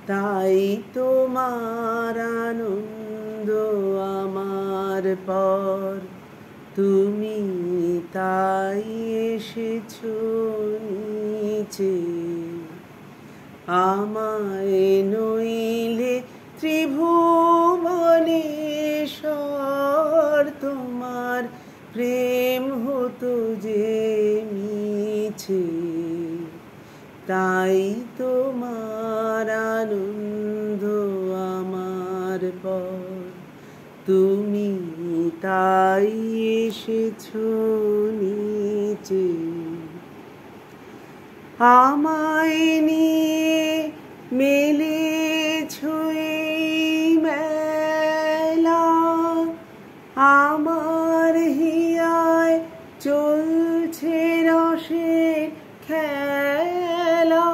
তাই তোমার আনন্দ আমার পর, তুমি তাই এসেছো নিচে। আমায় নইলে ত্রিভুবনেশ্বর, তোমার প্রেম হতো যে মিছে। তাই তোমার আনন্দ আমার পর, তুমি তাই এসেছো নিচে। আমায় নিয়ে মেলেছো এই মেলা, আমার হিয়ায় চলছে রসের খেলা।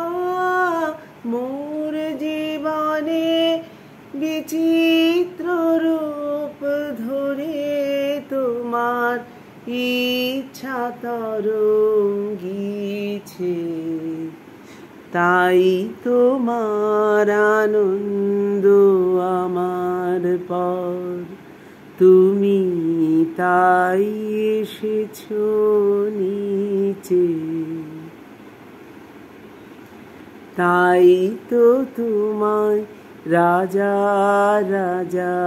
মোর জীবনে বিচিত্র রূপ ধরে তোমার ইচ্ছা তরঙ্গিছে। তাই তোমার আনন্দ আমার পর, তুমি তাই এসেছো নিচে। তাই তো তোমায় রাজা রাজা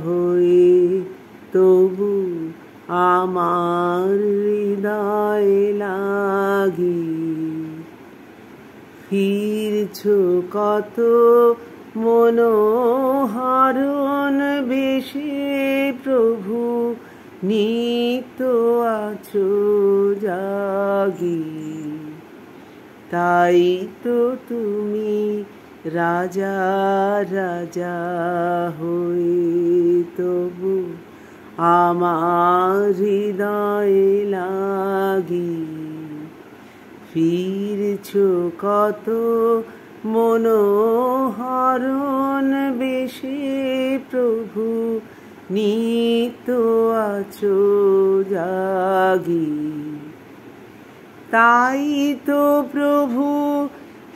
হয়ে তবু আমার হৃদয় লাগি। ফিরছো কত মনোহরণ বেশে প্রভু, নিত্য আছো জাগি। তাই তো তুমি রাজা রাজা হয়ে তবু আমার হৃদয় লাগি। ফিরছো কত মনোহরণ বেশে প্রভু, নিত্য আছো জাগি। তাই তো প্রভু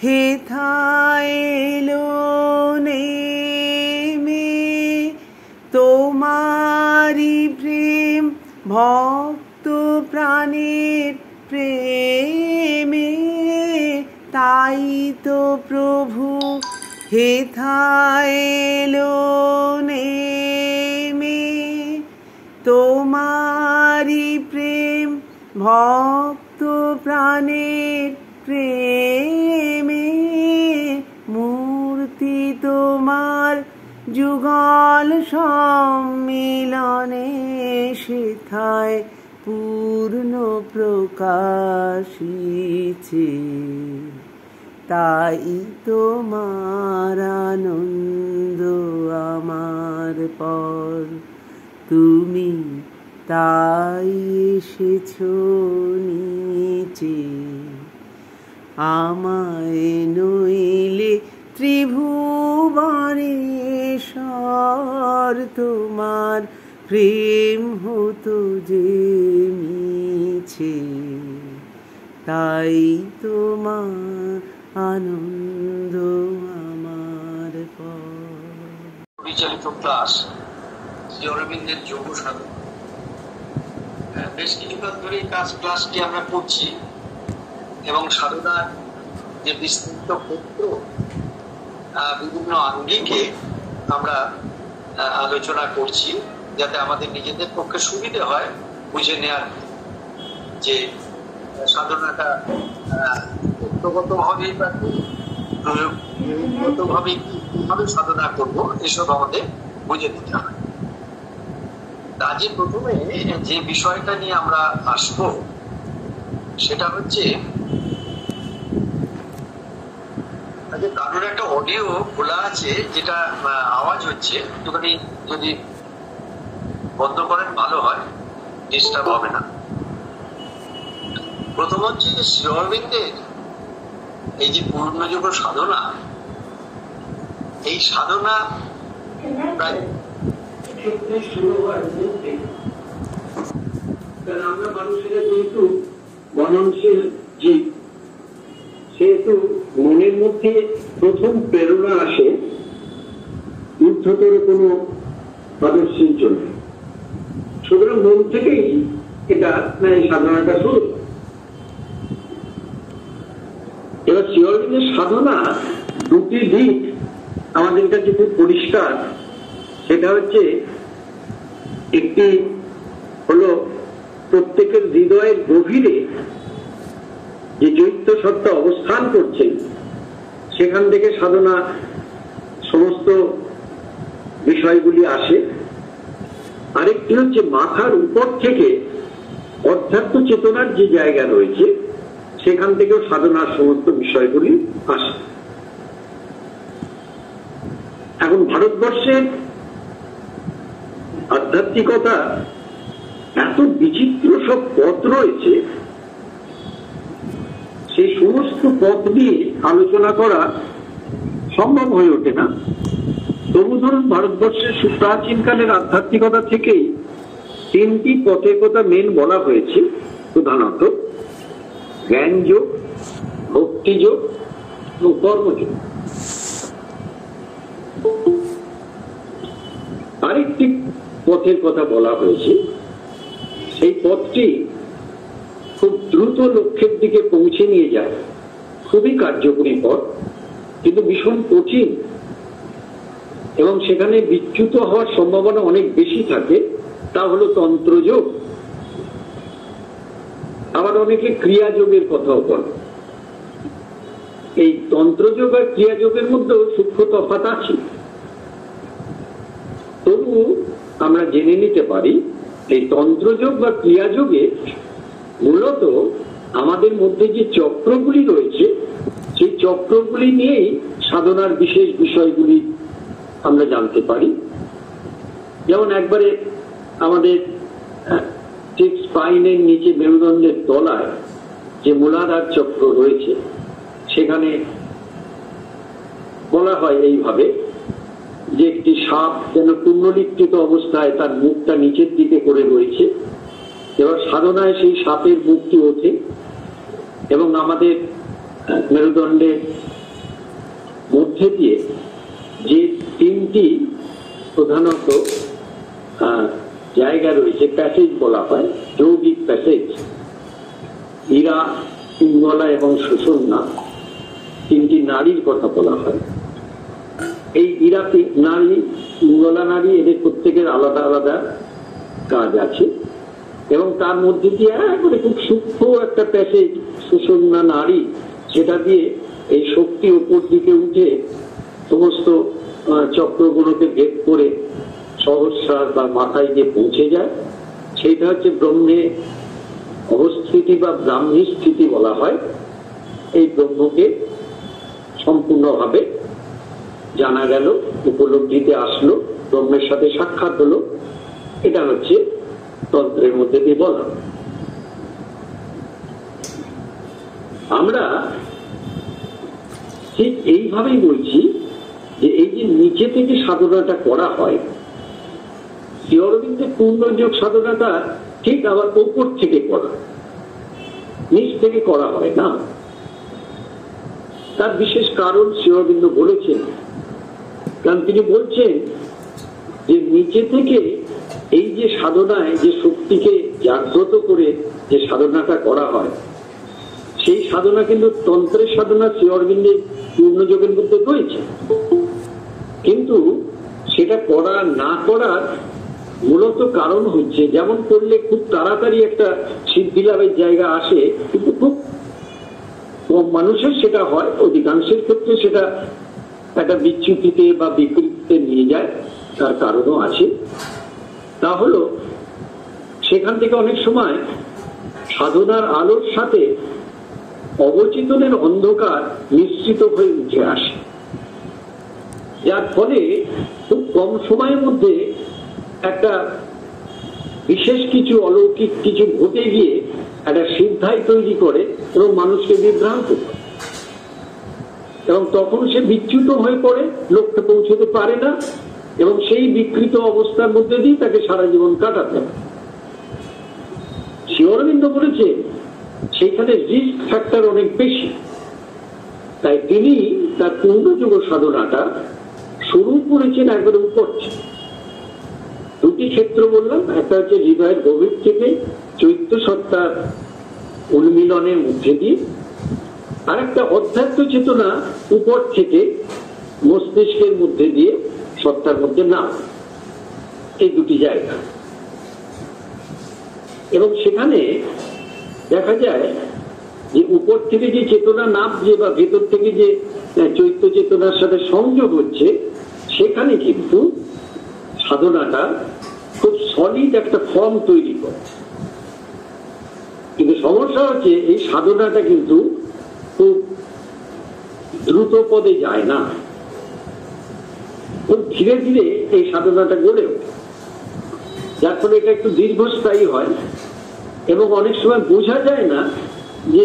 হেথায় এলো নেমে, তোমারি প্রেম ভক্ত প্রাণের প্রেমে। তাই তো প্রভু হেথায় এলো নেমে, তোমারি প্রেম ভক্ত প্রাণের প্রেমে। মূর্তি তোমার যুগল সম্মিলনে, সেথায় পূর্ণ প্রকাশিছে। তাই তোমার আনন্দ আমার পর, তুমি তাই এসেছো নিচে। আমায় নইলে ত্রিভুবনেশ্বর, তোমার প্রেম হতো যে মিছে। তাই তোমার আনন্দ আমার পর। পরিচালিত ক্লাস শ্রী অরবিন্দের যোগ সাধন। বেশ কিছুদিন ধরে এই ক্লাসটি আমরা করছি এবং সাধনার যে বিস্তৃত ক্ষেত্র, বিভিন্ন আঙ্গিকে আমরা আলোচনা করছি, যাতে আমাদের নিজেদের পক্ষে সুবিধে হয় বুঝে নেওয়ার যে সাধনাটা তত্ত্বগতভাবে বা প্রয়োগগতভাবে কিভাবে সাধনা করব, এসব আমাদের বুঝে দিতে হয়। আজকে প্রথমে যে বিষয়টা নিয়ে আমরা আসবো সেটা হচ্ছে, কারোর একটা অডিও খোলা আছে, যেটা আওয়াজ হচ্ছে, একটুখানি যদি বন্ধ করেন ভালো হয়, ডিস্টার্ব হবে না। প্রথম হচ্ছে শ্রী অরবিন্দের এই যে পূর্ণযোগ সাধনা, এই সাধনা প্রায় শুরু হয় কারণ আমরা মানুষেরা যেহেতু বননশীল জীব, সেহেতু মনের মধ্যে প্রথম প্রেরণা আসে ঊর্ধ্বতর কোনো আদর্শের জন্য। সুতরাং মন থেকেই এটা সাধনাটা শুরু। এবার শ্রী অরবিন্দের সাধনা দুটি দিক আমাদের কাছে খুব পরিষ্কার। সেটা হচ্ছে, একটি হলো প্রত্যেকের হৃদয়ের গভীরে যে চৈত্য সত্তা অবস্থান করছে, সেখান থেকে সাধনা সমস্ত বিষয়গুলি আসে। আরেকটি হচ্ছে মাথার উপর থেকে অধ্যাত্ম চেতনার যে জায়গা রয়েছে, সেখান থেকেও সাধনার সমস্ত বিষয়গুলি আসে। এখন ভারতবর্ষের আধ্যাত্মিকতা এত বিচিত্র সব পথ রয়েছে, সেই সমস্ত পথ নিয়ে আলোচনা করা সম্ভব হয়ে ওঠে না। তবু ধরুন, ভারতবর্ষের প্রাচীনকালের আধ্যাত্মিকতা থেকেই তিনটি পথের কথা মেন বলা হয়েছে। প্রধানত জ্ঞান যোগ, ভক্তি যোগ এবং কর্মযোগ। আরেকটি পথের কথা বলা হয়েছে, সেই পথটি খুব দ্রুত লক্ষ্যের দিকে পৌঁছে নিয়ে যায়, খুবই কার্যকরী পথ, কিন্তু ভীষণ কঠিন এবং সেখানে বিচ্যুত হওয়ার সম্ভাবনা অনেক বেশি থাকে। তা হলো তন্ত্রযোগ। আবার অনেকে ক্রিয়াযোগের কথাও বলে। এই তন্ত্রযোগ আর ক্রিয়াযোগের মধ্যেও সূক্ষ্ম তফাৎ আছে। তবু আমরা জেনে নিতে পারি, এই তন্ত্রযোগ বা ক্রিয়াযোগে মূলত আমাদের মধ্যে যে চক্রগুলি রয়েছে, সেই চক্রগুলি নিয়েই সাধনার বিশেষ বিষয়গুলি আমরা জানতে পারি। যেমন একবারে আমাদের ঠিক স্পাইনের নিচে মেরুদণ্ডের তলায় যে মূলাধার চক্র রয়েছে, সেখানে বলা হয় এইভাবে যে একটি সাপ যেন কুণ্ডলীকৃত অবস্থায় তার মুখটা নিচের দিকে করে রয়েছে। এবার সাধনায় সেই সাপের মুখটি ওঠে এবং আমাদের মেরুদণ্ডের মধ্যে দিয়ে যে তিনটি প্রধানত জায়গা রয়েছে, প্যাসেজ বলা হয়, যৌগিক প্যাসেজ, ইরা, পিঙ্গলা এবং সুষুম্না, তিনটি নারীর কথা বলা হয়। এই ইরা নারী, পিঙ্গলা নারী, এদের প্রত্যেকের আলাদা আলাদা কাজ আছে এবং তার মধ্যে দিয়ে একবারে খুব সূক্ষ্ম একটা প্যাসেজ সুষুম্না নারী, সেটা দিয়ে এই শক্তি উপর দিকে উঠে সমস্ত চক্রগুলোকে ভেদ করে সহস্রার বা মাথায় যে পৌঁছে যায়, সেইটা হচ্ছে ব্রহ্মে অবস্থিতি বা ব্রাহ্মী স্থিতি বলা হয়। এই ব্রহ্মকে সম্পূর্ণভাবে জানা গেল, উপলব্ধিতে আসলো, ব্রহ্মের সাথে সাক্ষাৎ হলো। এটা হচ্ছে তন্ত্রের মধ্যে দিয়ে বলা। আমরা ঠিক এইভাবেই বলছি যে এই যে নিচে থেকে সাধনাটা করা হয়, শ্রী অরবিন্দের পূর্ণযোগ সাধনাটা ঠিক আবার উপর থেকে করা, নিচ থেকে করা হয় না। তার বিশেষ কারণ শ্রী অরবিন্দ বলেছেন, কারণ তিনি বলছেন যে নিচে থেকে এই যে সাধনায় যে শক্তিকে জাগ্রত করে যে সাধনাটা করা হয়, সেই সাধনা কিন্তু তন্ত্রের সাধনা শ্রী অরবিন্দের পূর্ণযোগের মধ্যে রয়েছে। কিন্তু সেটা করা না করার মূলত কারণ হচ্ছে, যেমন করলে খুব তাড়াতাড়ি একটা সিদ্ধি লাভের জায়গা আসে, কিন্তু খুব কম মানুষের সেটা হয়, অধিকাংশের ক্ষেত্রে সেটা একটা বিচ্যুতিতে বা বিকৃতিতে নিয়ে যায়। তার কারণও আছে। তা হলো সেখান থেকে অনেক সময় সাধনার আলোর সাথে অবচেতনের অন্ধকার মিশ্রিত হয়ে উঠে আসে, যার ফলে খুব কম সময়ের মধ্যে একটা বিশেষ কিছু অলৌকিক কিছু ঘটে গিয়ে একটা সিদ্ধাই তৈরি করে এবং মানুষকে বিভ্রান্ত করে, এবং তখন সে বিচ্যুত হয়ে পড়ে, লক্ষ্যে পৌঁছতে পারে না এবং সেই বিকৃত অবস্থার মধ্যে দিয়ে তাকে সারা জীবন কাটাতে হবে। শ্রী অরবিন্দ বলেছে সেইখানে রিস্ক ফ্যাক্টর অনেক বেশি। তাই তিনি তার পূর্ণযোগ সাধনাটা শুরু করেছেন একবারে উপর থেকে। দুটি ক্ষেত্র বললাম, একটা হচ্ছে হৃদয়ের গভীর থেকে চৈত্য সত্তার উন্মিলনের মধ্যে দিয়ে, আর একটা অধ্যাত্ম চেতনা উপর থেকে মস্তিষ্কের মধ্যে দিয়ে সত্তার মধ্যে না, এই দুটি জায়গা। এবং সেখানে দেখা যায় যে উপর থেকে যে চেতনা নামছে বা ভেতর থেকে যে চৈত্য চেতনার সাথে সংযোগ হচ্ছে, সেখানে কিন্তু সাধনাটা খুব সলিড একটা ফর্ম তৈরি করে। কিন্তু সমস্যা হচ্ছে এই সাধনাটা কিন্তু খুব দ্রুত পদে যায় না, খুব ধীরে ধীরে এই সাধনাটা গড়ে ওঠে, যার ফলে এটা একটু দীর্ঘস্থায়ী হয় এবং অনেক সময় বোঝা যায় না যে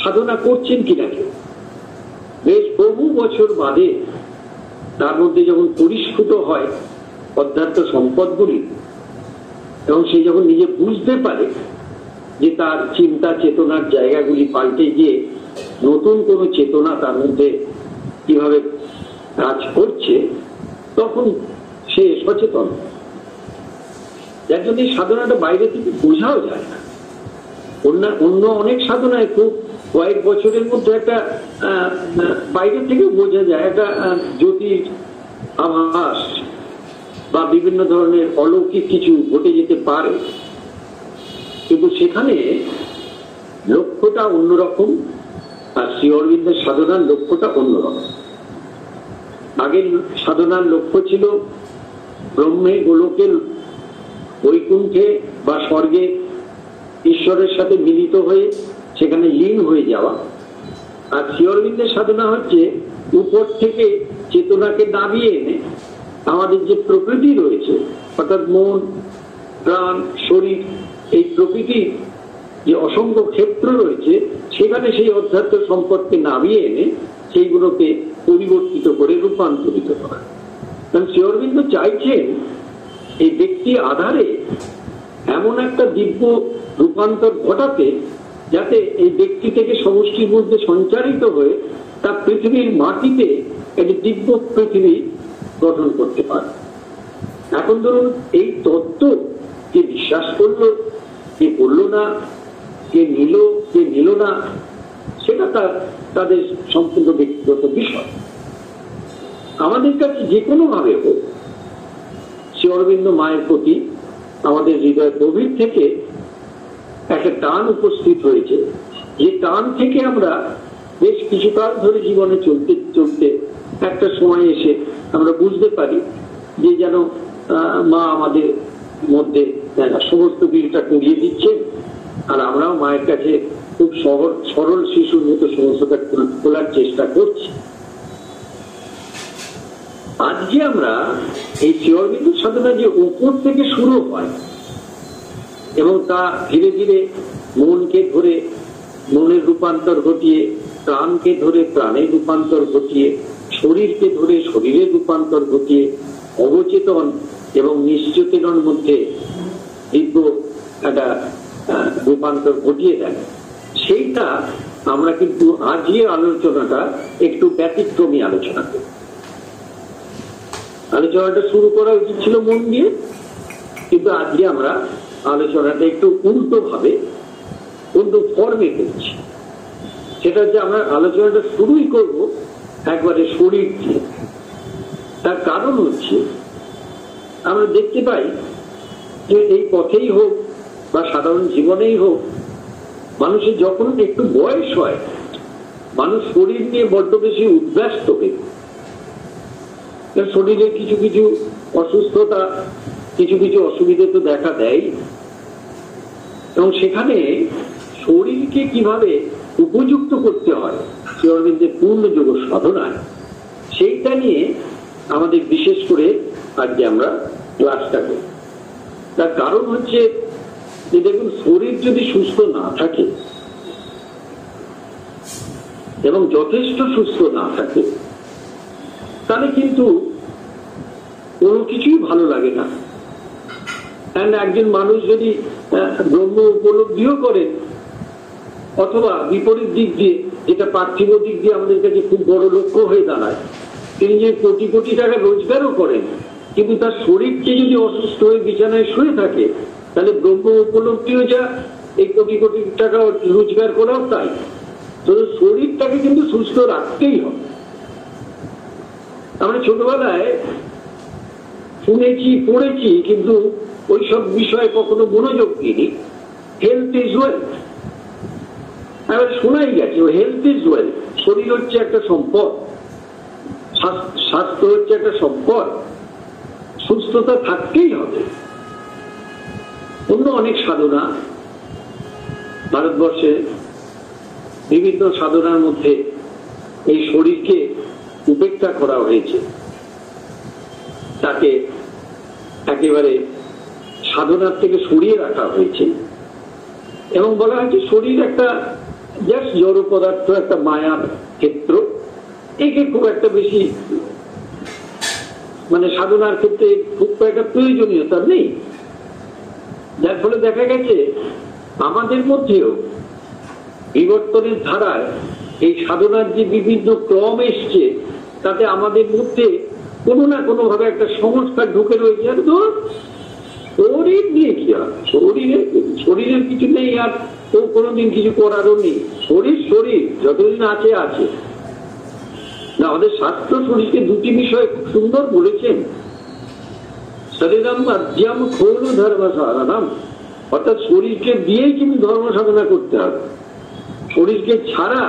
সাধনা করছেন কিনা কেউ। বেশ বহু বছর বাদে তার মধ্যে যখন পরিস্ফুট হয় অধ্যাত্ম সম্পদগুলি এবং সে যখন নিজে বুঝতে পারে যে তার চিন্তা চেতনার জায়গাগুলি পাল্টে গিয়ে নতুন কোনো চেতনা তার মধ্যে কিভাবে কাজ করছে, তখন সে সচেতন। যার জন্য এই সাধনাটা বাইরে থেকে বোঝাও যায় না। অন্য অনেক সাধনায় খুব কয়েক বছরের মধ্যে একটা বাইরে থেকে বোঝা যায় একটা জ্যোতির আভাস বা বিভিন্ন ধরনের অলৌকিক কিছু ঘটে যেতে পারে, কিন্তু সেখানে লক্ষ্যটা অন্যরকম, আর শ্রী অরবিন্দের সাধনার লক্ষ্যটা অন্যরকম। আগের সাধনার লক্ষ্য ছিল ব্রহ্মে গোলকে বৈকুণ্ঠে বা স্বর্গে ঈশ্বরের সাথে মিলিত হয়ে সেখানে লীন হয়ে যাওয়া। আর শ্রী অরবিন্দের সাধনা হচ্ছে উপর থেকে চেতনাকে নামিয়ে এনে আমাদের যে প্রকৃতি রয়েছে, অর্থাৎ মন, প্রাণ, শরীর, এই প্রকৃতির যে অসংখ্য ক্ষেত্র রয়েছে সেখানে সেই অধ্যাত্ম সম্পদকে নামিয়ে এনে সেইগুলোকে পরিবর্তিত করে রূপান্তরিত করা। কারণ শ্রী অরবিন্দ চাইছেন এই ব্যক্তি আধারে এমন একটা দিব্য রূপান্তর ঘটাতে, যাতে এই ব্যক্তি থেকে সমষ্টির মধ্যে সঞ্চারিত হয়ে তা পৃথিবীর মাটিতে একটি দিব্য পৃথিবী গঠন করতে পারে। এখন ধরুন এই তত্ত্ব কে বিশ্বাস করলো, কে করলো না, কে নিল না, সেটা তাদের সম্পূর্ণ ব্যক্তিগত বিষয়। আমাদের কাছে যে কোনো ভাবে হোক শ্রী অরবিন্দ মায়ের প্রতি আমাদের হৃদয় গভীর থেকে একটা টান উপস্থিত হয়েছে, যে টান থেকে আমরা বেশ কিছুকাল ধরে জীবনে চলতে চলতে একটা সময় এসে আমরা বুঝতে পারি যে যেন মা আমাদের মধ্যে সমস্ত বিলটা করিয়ে দিচ্ছেন, আর আমরাও মায়ের কাছে খুব সরল শিশুর মতো সমস্তটা খোলার চেষ্টা করছি। আজকে আমরা এই শ্রী অরবিন্দ সাধনা যে উপর থেকে শুরু হয় এবং তা ধীরে ধীরে মনকে ধরে মনের রূপান্তর ঘটিয়ে, প্রাণকে ধরে প্রাণের রূপান্তর ঘটিয়ে, শরীরকে ধরে শরীরের রূপান্তর ঘটিয়ে অবচেতন এবং নিশ্চেতনের মধ্যে দিব্য একটা রূপান্তর ঘটিয়ে দেয়, সেইটা আমরা কিন্তু আজকের আলোচনাটা একটু ব্যতিক্রমী আলোচনা করি। আলোচনাটা শুরু করা উচিত ছিল মন দিয়ে, কিন্তু আজকে আমরা আলোচনাটা একটু উল্টো ভাবে অন্য ফর্মে করছি। সেটা হচ্ছে আমরা আলোচনাটা শুরুই করব একবারে শরীর দিয়ে। তার কারণ হচ্ছে আমরা দেখতে পাই যে এই পথেই হোক বা সাধারণ জীবনেই হোক, মানুষের যখন একটু বয়স হয় মানুষ শরীর নিয়ে বড্ড বেশি উদ্ব্যস্ত হয়ে, শরীরে কিছু কিছু অসুস্থতা, কিছু কিছু অসুবিধা তো দেখা দেয়, এবং সেখানে শরীরকে কিভাবে উপযুক্ত করতে হয় শ্রী অরবিন্দের পূর্ণযোগ সাধনায়, সেইটা নিয়ে আমাদের বিশেষ করে আজকে আমরা ক্লাসটা করি। তার কারণ হচ্ছে যে দেখুন, শরীর যদি সুস্থ না থাকে এবং যথেষ্ট সুস্থ না থাকে, তাহলে কিন্তু কোনো কিছুই ভালো লাগে না। একজন মানুষ যদি ব্রহ্ম উপলব্ধিও করে অথবা বিপরীত দিক দিয়ে যেটা পার্থিব দিক দিয়ে আমাদের কাছে খুব বড় লক্ষ্য হয়ে দাঁড়ায়। তিনি যে কোটি কোটি টাকা রোজগারও করেন, কিন্তু তার শরীরকে যদি অসুস্থ হয়ে বিছানায় শুয়ে থাকে, তাহলে ব্রহ্ম উপলব্ধিও যা, এই কোটি কোটি টাকা রোজগার করাও তাই। তো শরীরটাকে কিন্তু সুস্থ রাখতেই হবে। আমরা ছোটবেলায় শুনেছি, পড়েছি, কিন্তু ওইসব বিষয়ে কখনো মনোযোগ দিইনি। হেলথ ইজ ওয়েলথ, এবার শোনাই গেছে হেলথ ইজ ওয়েলথ। শরীর হচ্ছে একটা সম্পদ, স্বাস্থ্য হচ্ছে একটা সম্পদ, সুস্থতা থাকতেই হবে। অন্য অনেক সাধনা ভারতবর্ষে, বিভিন্ন সাধনার মধ্যে এই শরীরকে উপেক্ষা করা হয়েছে, তাকে একেবারে সাধনার থেকে সরিয়ে রাখা হয়েছে এবং বলা হয়েছে শরীর একটা জাস্ট জড় পদার্থ, একটা মায়ার ক্ষেত্র, একে খুব একটা বেশি মানে সাধনার ক্ষেত্রে খুব একটা প্রয়োজনীয়তা নেই। যার ফলে দেখা গেছে আমাদের মধ্যেও বিবর্তনের ধারায় এই সাধনার যে বিভিন্ন ক্রম এসছে, তাতে আমাদের মধ্যে কোনো না কোনো ভাবে একটা সংস্কার ঢুকে রয়েছে। আর তো শরীর নিয়ে কি আর, শরীরের কিছু নেই, আর তো কোনোদিন কিছু করারও নেই। শরীর যতদিন আছে আছে না। আমাদের শাস্ত্র শরীরকে দুটি বিষয় খুব সুন্দর বলেছেন, শরীরম আদ্যম খৌল ধর্ম সাধনাম, অর্থাৎ শরীরকে দিয়েই কিন্তু ধর্ম সাধনা করতে হবে। শরীরকে ছাড়া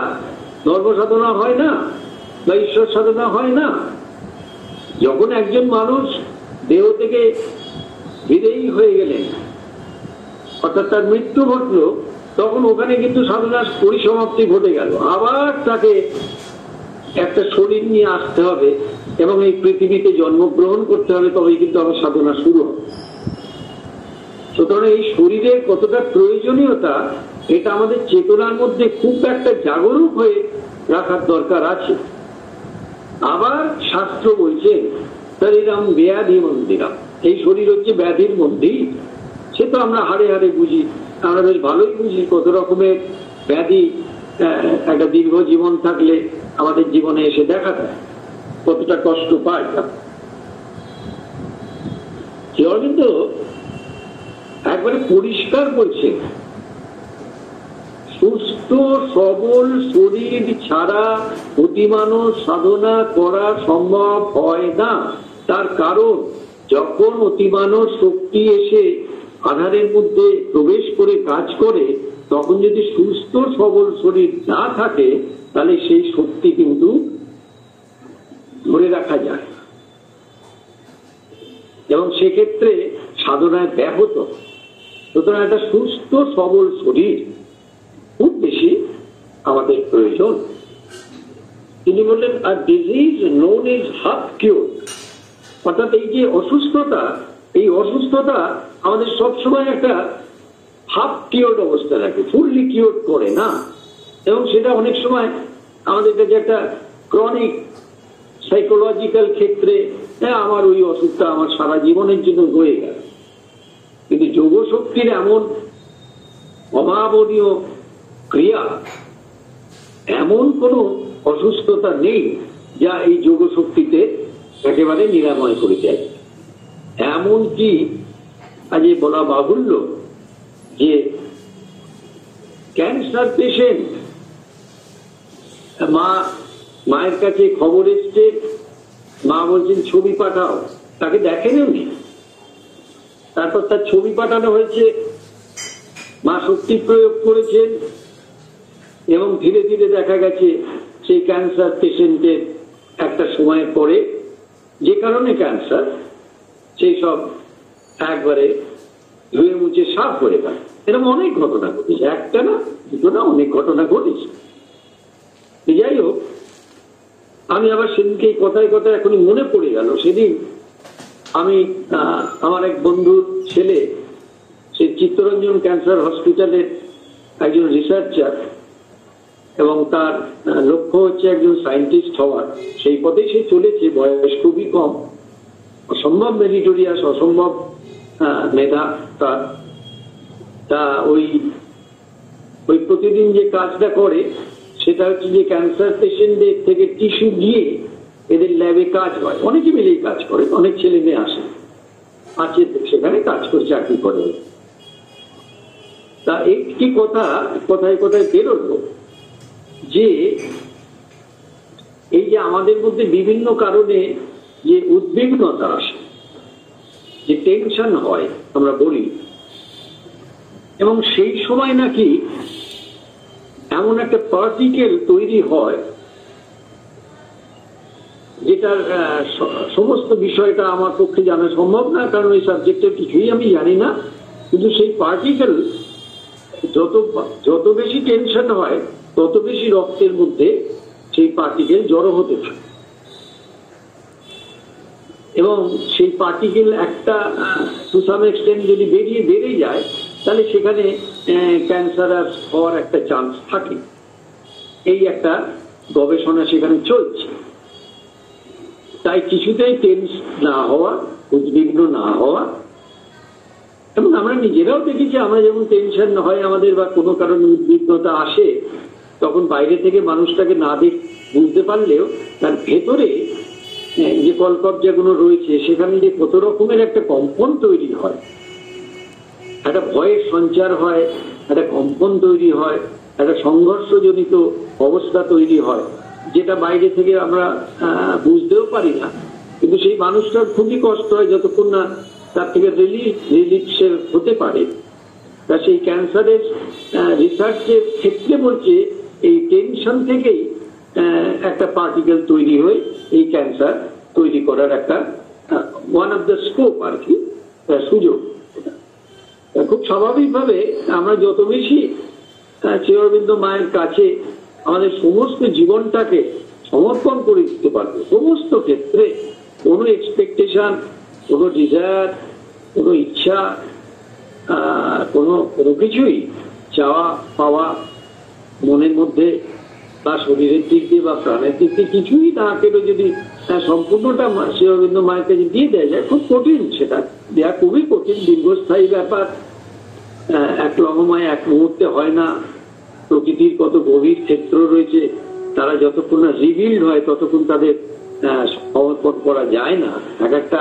ধর্ম সাধনা হয় না বা ঈশ্বর সাধনা হয় না। যখন একজন মানুষ দেহ থেকে বিদেয়ী হয়ে গেলেন, অর্থাৎ তার মৃত্যু ঘটলো, তখন ওখানে কিন্তু সাধনার পরিসমাপ্তি ঘটে গেল। আবার তাকে একটা শরীর নিয়ে আসতে হবে এবং এই পৃথিবীতে জন্মগ্রহণ করতে হবে, তবেই কিন্তু আবার সাধনা শুরু হবে। সুতরাং এই শরীরের কতটা প্রয়োজনীয়তা, এটা আমাদের চেতনার মধ্যে খুব একটা জাগরুক হয়ে রাখার দরকার আছে। আবার শাস্ত্র বলছে শরীরম ব্যাধি মন্দিরম, এই শরীর হচ্ছে ব্যাধির মন্দির। সে তো আমরা হাড়ে হাড়ে বুঝি, আমরা বেশ ভালোই বুঝি কত রকমের ব্যাধি একটা দীর্ঘ জীবন থাকলে আমাদের জীবনে এসে দেখা দেয়, কতটা কষ্ট পায়। কিন্তু একবারে পরিষ্কার বলছে, সুস্থ সবল শরীর ছাড়া অতিমানব সাধনা করা সম্ভব হয় না। তার কারণ, যখন অতিমানব শক্তি এসে আধারের মধ্যে প্রবেশ করে কাজ করে, তখন যদি সুস্থ সবল শরীর না থাকে, তাহলে সেই শক্তি কিন্তু ধরে রাখা যায় এবং সেক্ষেত্রে সাধনায় ব্যাহত। সুতরাং একটা সুস্থ সবল শরীর খুব বেশি আমাদের প্রয়োজন। তিনি বললেন, আর disease known is half cure, অর্থাৎ এই যে অসুস্থতা, এই অসুস্থতা আমাদের সবসময় একটা হাফ কিওর্ড অবস্থা রাখে, ফুললি কিওর্ড করে না। এবং সেটা অনেক সময় আমাদের কাছে একটা ক্রনিক সাইকোলজিক্যাল ক্ষেত্রে, আমার ওই অসুখটা আমার সারা জীবনের জন্য হয়ে গেল। কিন্তু যোগ শক্তির এমন অভাবনীয় ক্রিয়া, এমন কোন অসুস্থতা নেই যা এই যোগ শক্তিতে একেবারে নিরাময় করে যায়। এমনকি আজ বলা বাহুল্য যে ক্যান্সার পেশেন্ট, মায়ের কাছে খবর এসছে, মা বলছেন ছবি পাঠাও, তাকে দেখেন উনি, তারপর তার ছবি পাঠানো হয়েছে, মা শক্তি প্রয়োগ করেছেন এবং ধীরে ধীরে দেখা গেছে সেই ক্যান্সার পেশেন্টের একটা সময়ের পরে যে কারণে ক্যান্সার, সেই সব একবারে ধুয়ে মুছে সাফ করে দেয়। এরকম অনেক ঘটনা ঘটেছে, একটা না দুটো না, অনেক ঘটনা ঘটেছে। যাই হোক, আমি আবার সেদিনকে এই কথায় কথায় এখনই মনে পড়ে গেল, সেদিন আমি আমার এক বন্ধুর ছেলে, সে চিত্তরঞ্জন ক্যান্সার হসপিটালের একজন রিসার্চার এবং তার লক্ষ্য হচ্ছে একজন সায়েন্টিস্ট হওয়ার, সেই পথেই সে চলেছে। বয়স খুবই কম, অসম্ভব মেরিটোরিয়াস, অসম্ভব মেধা তার। তা ওই প্রতিদিন যে কাজটা করে সেটা হচ্ছে যে ক্যান্সার পেশেন্টদের থেকে টিস্যু গিয়ে এদের ল্যাবে কাজ হয়, অনেকে মিলেই কাজ করে, অনেক ছেলে মেয়ে আসে, সেখানে কাজ করে, চাকরি করে। তা একটি কথা কোথায় কোথায় বেরোলো যে এই যে আমাদের মধ্যে বিভিন্ন কারণে যে উদ্বিগ্নতা আসে, যে টেনশন হয় আমরা বলি, এবং সেই সময় নাকি এমন একটা পার্টিকেল তৈরি হয় যেটার সমস্ত বিষয়টা আমার পক্ষে জানা সম্ভব না, কারণ এই সাবজেক্টের কিছুই আমি জানি না। কিন্তু সেই পার্টিকেল যত বেশি টেনশন হয় তত বেশি রক্তের মধ্যে সেই পার্টিকেল জড়ো হতে থাকে, এবং সেই পার্টিকেল একটা টু সাম এক্সটেন্ট যদি বেড়ে যায় তাহলে সেখানে ক্যান্সার হওয়ার একটা চান্স থাকে। এই একটা গবেষণা সেখানে চলছে। তাই কিছুতেই টেন্স না হওয়া, উদ্বিগ্ন না হওয়া, এবং আমরা নিজেরাও দেখেছি আমরা যেমন টেনশন হয় আমাদের বা কোনো কারণে উদ্বিগ্নতা আসে, তখন বাইরে থেকে মানুষটাকে না বুঝতে পারলেও তার ভেতরে যে কলকবজাগুলো রয়েছে সেখানে যে কত রকমের একটা কম্পন তৈরি হয়, একটা ভয়ের সঞ্চার হয়, একটা কম্পন তৈরি হয়, একটা সংঘর্ষজনিত অবস্থা তৈরি হয়, যেটা বাইরে থেকে আমরা বুঝতেও পারি না। কিন্তু সেই মানুষটার খুবই কষ্ট হয় যতক্ষণ না তার থেকে রিলিফ হতে পারে। তা সেই ক্যান্সারের রিসার্চের ক্ষেত্রে বলছে এই টেনশন থেকেই একটা পার্টিকেল তৈরি হয়ে এই ক্যান্সার তৈরি করার একটা ওয়ান অফ দ্য স্কোপ আর কি, সুযোগ। খুব স্বাভাবিকভাবে আমরা যত বেশি শ্রী অরবিন্দ মায়ের কাছে আমাদের সমস্ত জীবনটাকে সমর্পণ করে দিতে পারবো, সমস্ত ক্ষেত্রে কোনো এক্সপেকটেশন, কোনো ডিজায়ার, কোনো ইচ্ছা, কোনো কিছুই চাওয়া পাওয়া মনের মধ্যে বা শরীরের দিক দিয়ে বা প্রাণের দিক দিয়ে কিছুই না কেটে যদি সম্পূর্ণটা শ্রী অরবিন্দ মায়ের কাছে দিয়ে দেওয়া যায়, খুব কঠিন, সেটা দেওয়া খুবই কঠিন, দীর্ঘস্থায়ী ব্যাপার, এক লহমায় এক মুহূর্তে হয় না। প্রকৃতির কত গভীর ক্ষেত্র রয়েছে, তারা যতক্ষণ না রিভিল্ড হয় ততক্ষণ তাদের সমর্পণ করা যায় না। এক একটা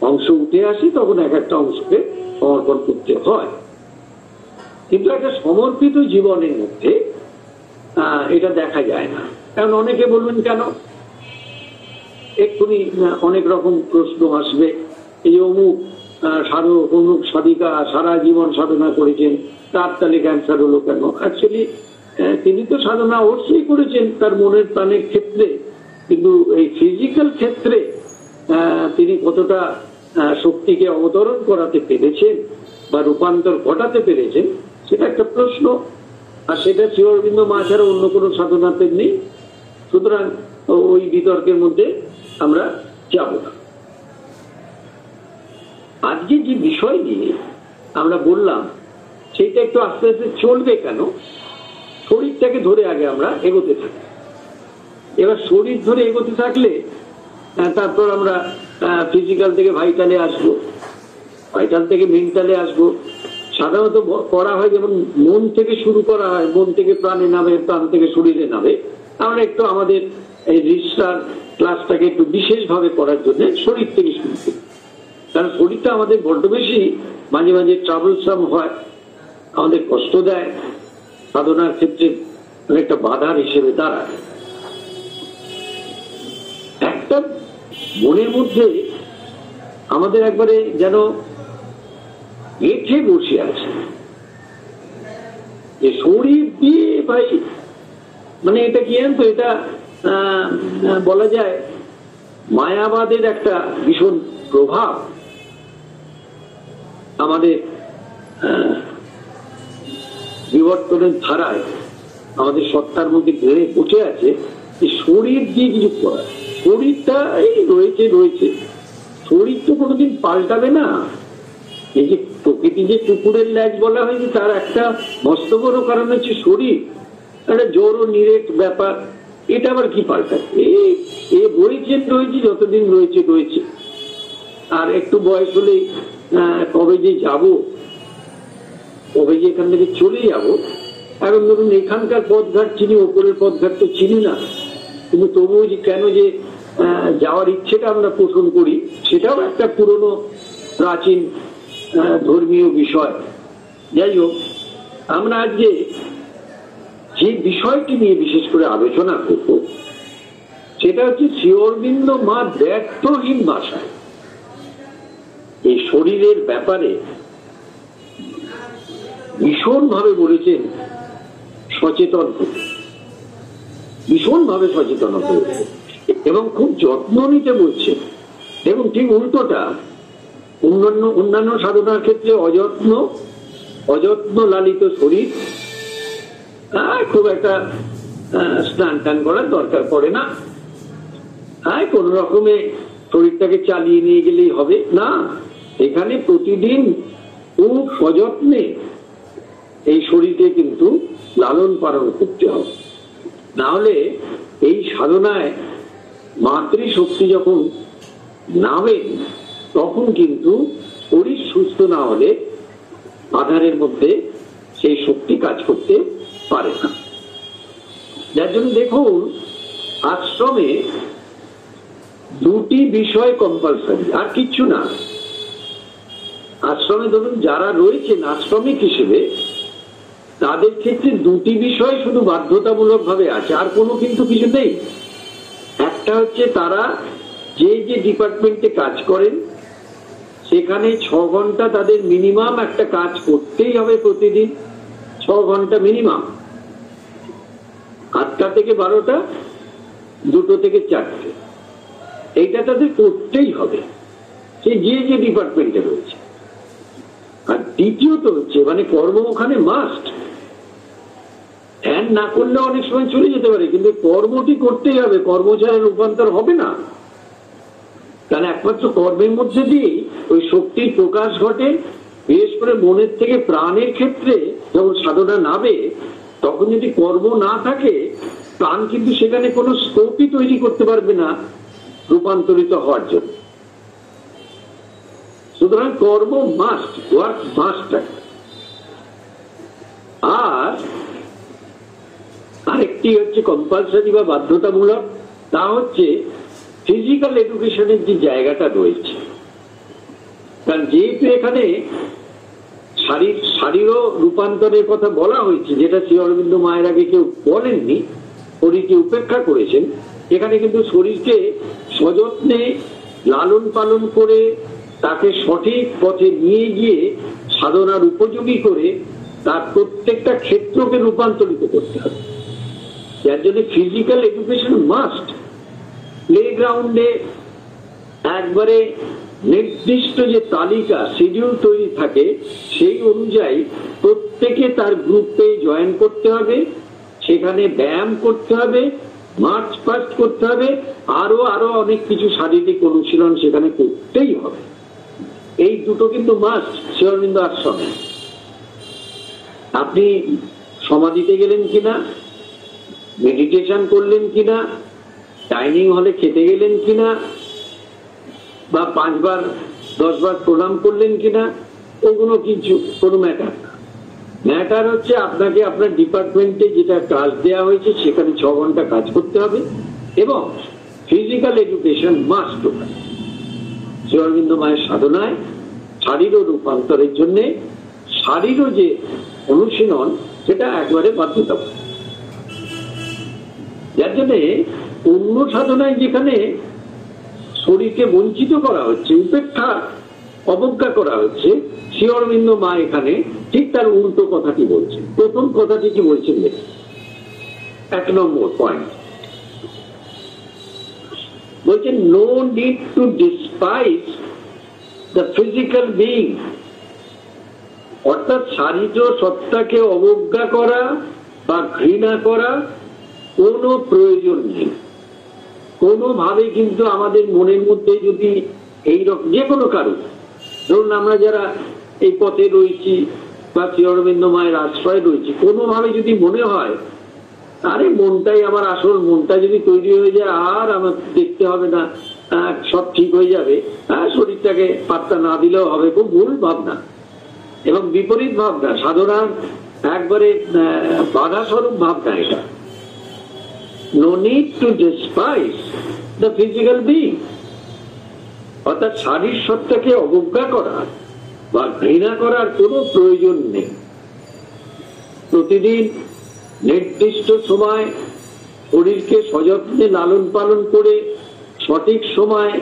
অংশ উঠে আসে, তখন এক একটা অংশকে সমর্পণ করতে হয়। কিন্তু একটা সমর্পিত জীবনের মধ্যে এটা দেখা যায় না। কারণ অনেকে বলবেন কেন, এক্ষুনি অনেক রকম প্রশ্ন আসবে, এই অমুক সাধক, অমুক সাধিকা সারা জীবন সাধনা করেছেন, তার তাহলে ক্যান্সার হলো কেন? অ্যাকচুয়ালি তিনি তো সাধনা অবশ্যই করেছেন তার মনের প্রাণের ক্ষেত্রে, কিন্তু এই ফিজিক্যাল ক্ষেত্রে তিনি কতটা শক্তিকে অবতরণ করাতে পেরেছেন বা রূপান্তর ঘটাতে পেরেছেন সেটা একটা প্রশ্ন। আর সেটা শ্রী অরবিন্দ মা ছাড়া অন্য কোনো সাধনাতে নেই। সুতরাং ওই বিতর্কের মধ্যে আমরা যাব না। আজকে যে বিষয় নিয়ে আমরা বললাম সেইটা একটু আস্তে আস্তে চলবে। কেন? শরীরটাকে ধরে আগে আমরা এগোতে থাকি। এবার শরীর ধরে এগোতে থাকলে তারপর আমরা ফিজিক্যাল থেকে ভাইটালে আসবো, ভাইটাল থেকে মেন্টালে আসবো। সাধারণত করা হয় যেমন মন থেকে শুরু করা হয়, মন থেকে প্রাণে নামে, প্রাণ থেকে শরীরে নামে। আমরা একটু আমাদের এই রিস্টার ক্লাসটাকে একটু বিশেষভাবে করার জন্য শরীর থেকে শুরু করি, কারণ শরীরটা আমাদের বড্ড বেশি মাঝে মাঝে ট্রাবলসাম হয়, আমাদের কষ্ট দেয়, সাধনার ক্ষেত্রে অনেকটা বাধার হিসেবে দাঁড়ায়। একটা মনের মধ্যে আমাদের একবারে যেন গেঁথে বসে আছে যে শরীর দিয়ে ভাই, মানে এটা কি জানেন তো, এটা বলা যায় মায়াবাদের একটা ভীষণ প্রভাব আমাদের বিবর্তনের ধারায় আমাদের সত্তার মধ্যে ঘিরে বসে আছে। শরীর দিয়ে কিছু করা, শরীরটা এই রয়েছে, শরীর তো কোনোদিন পাল্টাবে না। এই যে প্রকৃতি যে কুকুরের ল্যাজ বলা হয়েছে, তার একটা মস্ত বড় কারণ হচ্ছে শরীর, একটা জড় নিরেট ব্যাপার। এটা আবার কি পাল্টাবে? এ রয়েছে যতদিন রয়েছে। আর একটু বয়স হলেই কবে যে যাব, কবে যে এখান থেকে চলে যাব, এখন ধরুন এখানকার পথঘাট চিনি, ওপরের পথঘাট তো চিনি না, কিন্তু তবুও যে কেন যে যাওয়ার ইচ্ছেটা আমরা পোষণ করি, সেটাও একটা পুরনো প্রাচীন ধর্মীয় বিষয়। যাই হোক, আমরা আজকে যে বিষয়টি নিয়ে বিশেষ করে আলোচনা করব সেটা হচ্ছে শ্রী অরবিন্দ মা ব্যর্থহীন ভাষায় এই শরীরের ব্যাপারে ভীষণ ভাবে বলেছেন সচেতন হতে, ভীষণ ভাবে সচেতন হতে এবং খুব যত্ন নিতে বলছে। এবং ঠিক উল্টোটা অন্যান্য সাধনার ক্ষেত্রে অযত্ন লালিত শরীর, খুব একটা স্নান টান করার দরকার পড়ে না, কোন রকমে শরীরটাকে চালিয়ে নিয়ে গেলেই হবে না। এখানে প্রতিদিন খুব সযত্নে এই শরীরকে কিন্তু লালন পালন করতে হবে, না হলে এই সাধনায় মাতৃশক্তি যখন নামে তখন কিন্তু শরীর সুস্থ না হলে আধারের মধ্যে সেই শক্তি কাজ করতে পারে না। যার জন্য দেখুন আশ্রমে দুটি বিষয় কম্পালসারি, আর কিচ্ছু না। আশ্রমে ধরুন যারা রয়েছেন আশ্রমিক হিসেবে তাদের ক্ষেত্রে দুটি বিষয় শুধু বাধ্যতামূলক ভাবে আছে, আর কোনো কিন্তু কিছু নেই। একটা হচ্ছে তারা যে যে ডিপার্টমেন্টে কাজ করেন সেখানে 6 ঘন্টা তাদের মিনিমাম একটা কাজ করতেই হবে প্রতিদিন, 6 ঘন্টা মিনিমাম, 8টা থেকে 12টা, 2টো থেকে 4টে, এইটা তাদের করতেই হবে সে যে যে ডিপার্টমেন্টে রয়েছে। আর দ্বিতীয়ত হচ্ছে মানে কর্ম ওখানে মাস্ট, ধ্যান না করলে অনেক সময় চলে যেতে পারে, কিন্তু কর্মটি করতেই হবে, কর্ম ছাড়া রূপান্তর হবে না। কারণ একমাত্র কর্মের মধ্যে দিয়ে ওই শক্তির প্রকাশ ঘটে। বিশেষ করে মনের থেকে প্রাণের ক্ষেত্রে যখন সাধনা নামে তখন যদি কর্ম না থাকে প্রাণ কিন্তু সেখানে কোনো স্কোপই তৈরি করতে পারবে না রূপান্তরিত হওয়ার জন্য। সুতরাং কর্ম মাস্ট, ওয়ার্ক মাস্ট। আর আরেকটি হচ্ছে কম্পালসারি বা বাধ্যতামূলক, তা হচ্ছে ফিজিক্যাল এডুকেশনের যে জায়গাটা রয়েছে। কারণ যেহেতু এখানে শারীরও রূপান্তরের কথা বলা হয়েছে, যেটা শ্রী অরবিন্দ মায়ের আগে কেউ বলেননি, শরীরকে উপেক্ষা করেছেন, এখানে কিন্তু শরীরকে সযত্নে লালন পালন করে তাকে সঠিক পথে নিয়ে গিয়ে সাধনার উপযোগী করে তার প্রত্যেকটা ক্ষেত্রকে রূপান্তরিত করতে হবে। যার জন্য ফিজিক্যাল এডুকেশন মাস্ট। প্লেগ্রাউন্ডে একবারে নির্দিষ্ট যে তালিকা শিডিউল তৈরি থাকে সেই অনুযায়ী প্রত্যেকে তার গ্রুপে জয়েন করতে হবে, সেখানে ব্যায়াম করতে হবে, মার্চ পাস্ট করতে হবে, আরো অনেক কিছু শারীরিক অনুশীলন সেখানে করতেই হবে। এই দুটো কিন্তু মাস্ট শ্রী অরবিন্দ আশ্রমে। আপনি সমাধিতে গেলেন কিনা, মেডিটেশন করলেন কিনা, ডাইনিং হলে খেতে গেলেন কিনা, বা 5 বার 10 বার প্রণাম করলেন কিনা, ওগুলো কিছু কোনো ম্যাটার না। ম্যাটার হচ্ছে আপনাকে আপনার ডিপার্টমেন্টে যেটা কাজ দেওয়া হয়েছে সেখানে 6 ঘন্টা কাজ করতে হবে এবং physical education must. Shri Aurobindo মায়ের সাধনায় শারীর রূপান্তরের জন্য শারীর যে অনুশীলন সেটা একবারে বাধ্যতামূলক। যার জন্য অন্য সাধনায় যেখানে শরীরকে বঞ্চিত করা হচ্ছে, উপেক্ষা অবজ্ঞা করা হচ্ছে, শ্রী অরবিন্দ মা এখানে ঠিক তার উল্টো কথাটি বলছেন। প্রথম কথাটি কি বলছেন দেখুন, 1 নম্বর পয়েন্ট বলছেন, no need to despise the physical being. অর্থাৎ শারীরিক সত্তাকে অবজ্ঞা করা বা ঘৃণা করা কোনো প্রয়োজন নেই। কোনোভাবে কিন্তু আমাদের মনের মধ্যে যদি এইরকম যে কোনো কারণ, ধরুন আমরা যারা এই পথে রয়েছি বা শ্রী অরবিন্দ মায়ের আশ্রয় রয়েছি, কোনোভাবে যদি মনে হয় আরে মনটাই আমার আসল, মনটা যদি তৈরি হয়ে যায় আর আমার দেখতে হবে না, সব ঠিক হয়ে যাবে, শরীরটাকে পাত্তা না দিলেও হবে, খুব ভুল ভাবনা এবং বিপরীত ভাবনা। সাধনার একবারে বাধা স্বরূপ ভাবনা এটা। No need to despise the physical being, অর্থাৎ শারীর সত্তাকে অবজ্ঞা করা বা ঘৃণা করার কোনো প্রয়োজন নেই। প্রতিদিন নির্দিষ্ট সময় শরীরকে সযত্নে লালন পালন করে সঠিক সময়